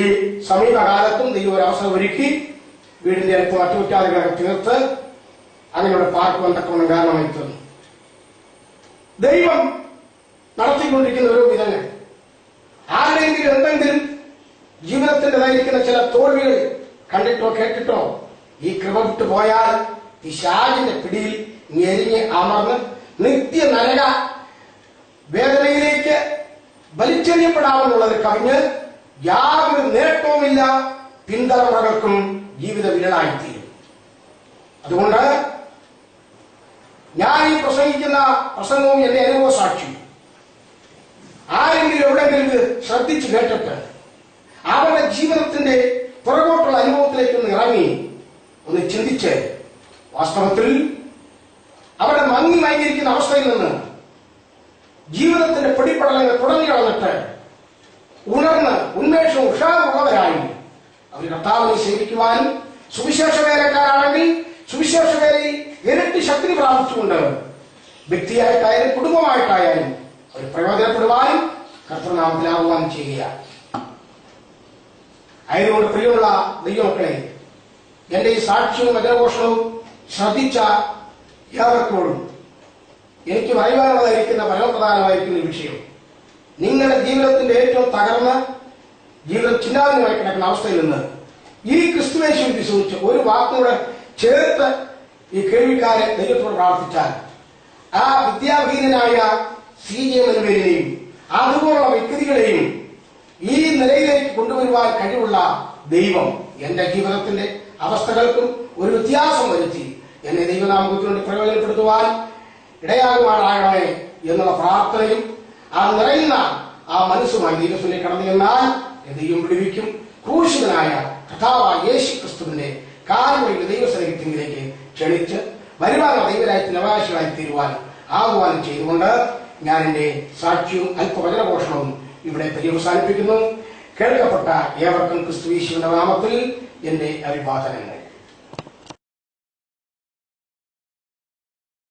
സമീപകാലത്തും ദൈവം ഒരു അവസരം ഒരുക്കി വീടിന്റെ അടുത്ത് മറ്റുമുറ്റാദികളൊക്കെ തീർത്ത് അങ്ങനെയുള്ള പാർക്കുവാൻ തക്കവണ്ണം കാരണമായി തീർന്നു. ദൈവം നടത്തിക്കൊണ്ടിരിക്കുന്ന ഓരോ വിധങ്ങൾ ആരുടെയെങ്കിലും എന്തെങ്കിലും ജീവിതത്തിൻ്റെതായിരിക്കുന്ന ചില തോൽവികൾ കണ്ടിട്ടോ കേട്ടിട്ടോ ഈ കൃപ വിട്ടു പോയാൽ പിശാചിന്റെ പിടിയിൽ ഞെരിഞ്ഞ് അമർന്ന് നിത്യ നരക വേദനയിലേക്ക് വലിച്ചെറിയപ്പെടാമെന്നുള്ളത് കവിഞ്ഞ് യാതൊരു നേട്ടവുമില്ല, പിന്തലമുറകൾക്കും ജീവിത വിരളായിത്തീരും. അതുകൊണ്ട് ഞാൻ ഈ പ്രസംഗിക്കുന്ന പ്രസംഗവും എന്റെ അനുഭവ സാക്ഷിയും ആരെങ്കിലും എവിടെയെങ്കിലും ഇത് ശ്രദ്ധിച്ചു കേട്ടിട്ട് അവരുടെ ജീവിതത്തിന്റെ പുറകോട്ടുള്ള അനുഭവത്തിലേക്കൊന്ന് ഇറങ്ങി ഒന്ന് ചിന്തിച്ച് വാസ്തവത്തിൽ അവരുടെ മങ്ങി മയങ്ങിയിരിക്കുന്ന അവസ്ഥയിൽ നിന്ന് ജീവിതത്തിന്റെ പൊടിപ്പടലങ്ങൾ തുടങ്ങി കളഞ്ഞിട്ട് ഉണർന്ന് ഉന്മേഷവും ഉഷാറുള്ളവരായി അവർ കർത്താവിനെ സേവിക്കുവാനും സുവിശേഷ വേലക്കാരാണെങ്കിൽ സുവിശേഷ വേലയിൽ ഇരട്ടി ശക്തി പ്രാപിച്ചുകൊണ്ട് വ്യക്തിയായിട്ടായാലും കുടുംബമായിട്ടായാലും അവർ പ്രയോജനപ്പെടുവാനും കർത്തൃനാമത്തിലാവുവാനും ചെയ്യുക. അതിനോട് പ്രിയമുള്ള ദൈവമക്കളെ, എന്റെ ഈ സാക്ഷ്യവും വചനഘോഷണവും ശ്രദ്ധിച്ച ഏവർക്കോടും എനിക്ക് പറയുവാനുള്ളതായിരിക്കുന്ന പരമപ്രധാനമായിരിക്കുന്ന വിഷയം, നിങ്ങളുടെ ജീവിതത്തിന്റെ ഏറ്റവും തകർന്ന ജീവിതം ചിന്താവിനുമായി കിടക്കുന്ന അവസ്ഥയിൽ നിന്ന് ഈ ക്രിസ്തുവേശുവിൽ വിശ്വസിച്ച് ഒരു വാക്കുകൂടെ ചേർത്ത് ഈ കേൾവിക്കാരെ ദൈവത്തോട് പ്രാർത്ഥിച്ചാൽ ആ വിദ്യാഭീനനായ CJ മനുവേലിനെയും അതുപോലുള്ള വ്യക്തികളെയും ഈ നിലയിലേക്ക് കൊണ്ടുവരുവാൻ കഴിവുള്ള ദൈവം എന്റെ ജീവിതത്തിന്റെ അവസ്ഥകൾക്കും ഒരു വ്യത്യാസം വരുത്തി എന്നെ ദൈവനാമത്തിനുവേണ്ടി പ്രയോജനപ്പെടുത്തുവാൻ ഇടയാകുവാനാകണമേ എന്നുള്ള പ്രാർത്ഥനയും ആ നിറയുന്ന ആ മനസ്സുമായി ദൈവത്തിലേക്ക് കടന്നു ചെന്നാൽ ദൈവം വിടുവിക്കും. ക്രൂശിതനായ കർത്താവായ യേശു ക്രിസ്തുവിന്റെ കാൽവരിയിലെ ദൈവസന്നിധിയിലേക്ക് ക്ഷണിച്ച് വരുവാനുള്ള ദൈവരാജ്യത്തിന്റെ അവകാശികളായി തീരുവാൻ ആഹ്വാനം ചെയ്തുകൊണ്ട് ഞാൻ എന്റെ സാക്ഷ്യവും അല്പവചനഘോഷണവും ഇവിടെ പര്യവസാനിപ്പിക്കുന്നു. കേൾക്കപ്പെട്ട ഏവർക്കും ക്രിസ്തു യേശുവിന്റെ നാമത്തിൽ എന്റെ അഭിവാദനങ്ങൾ.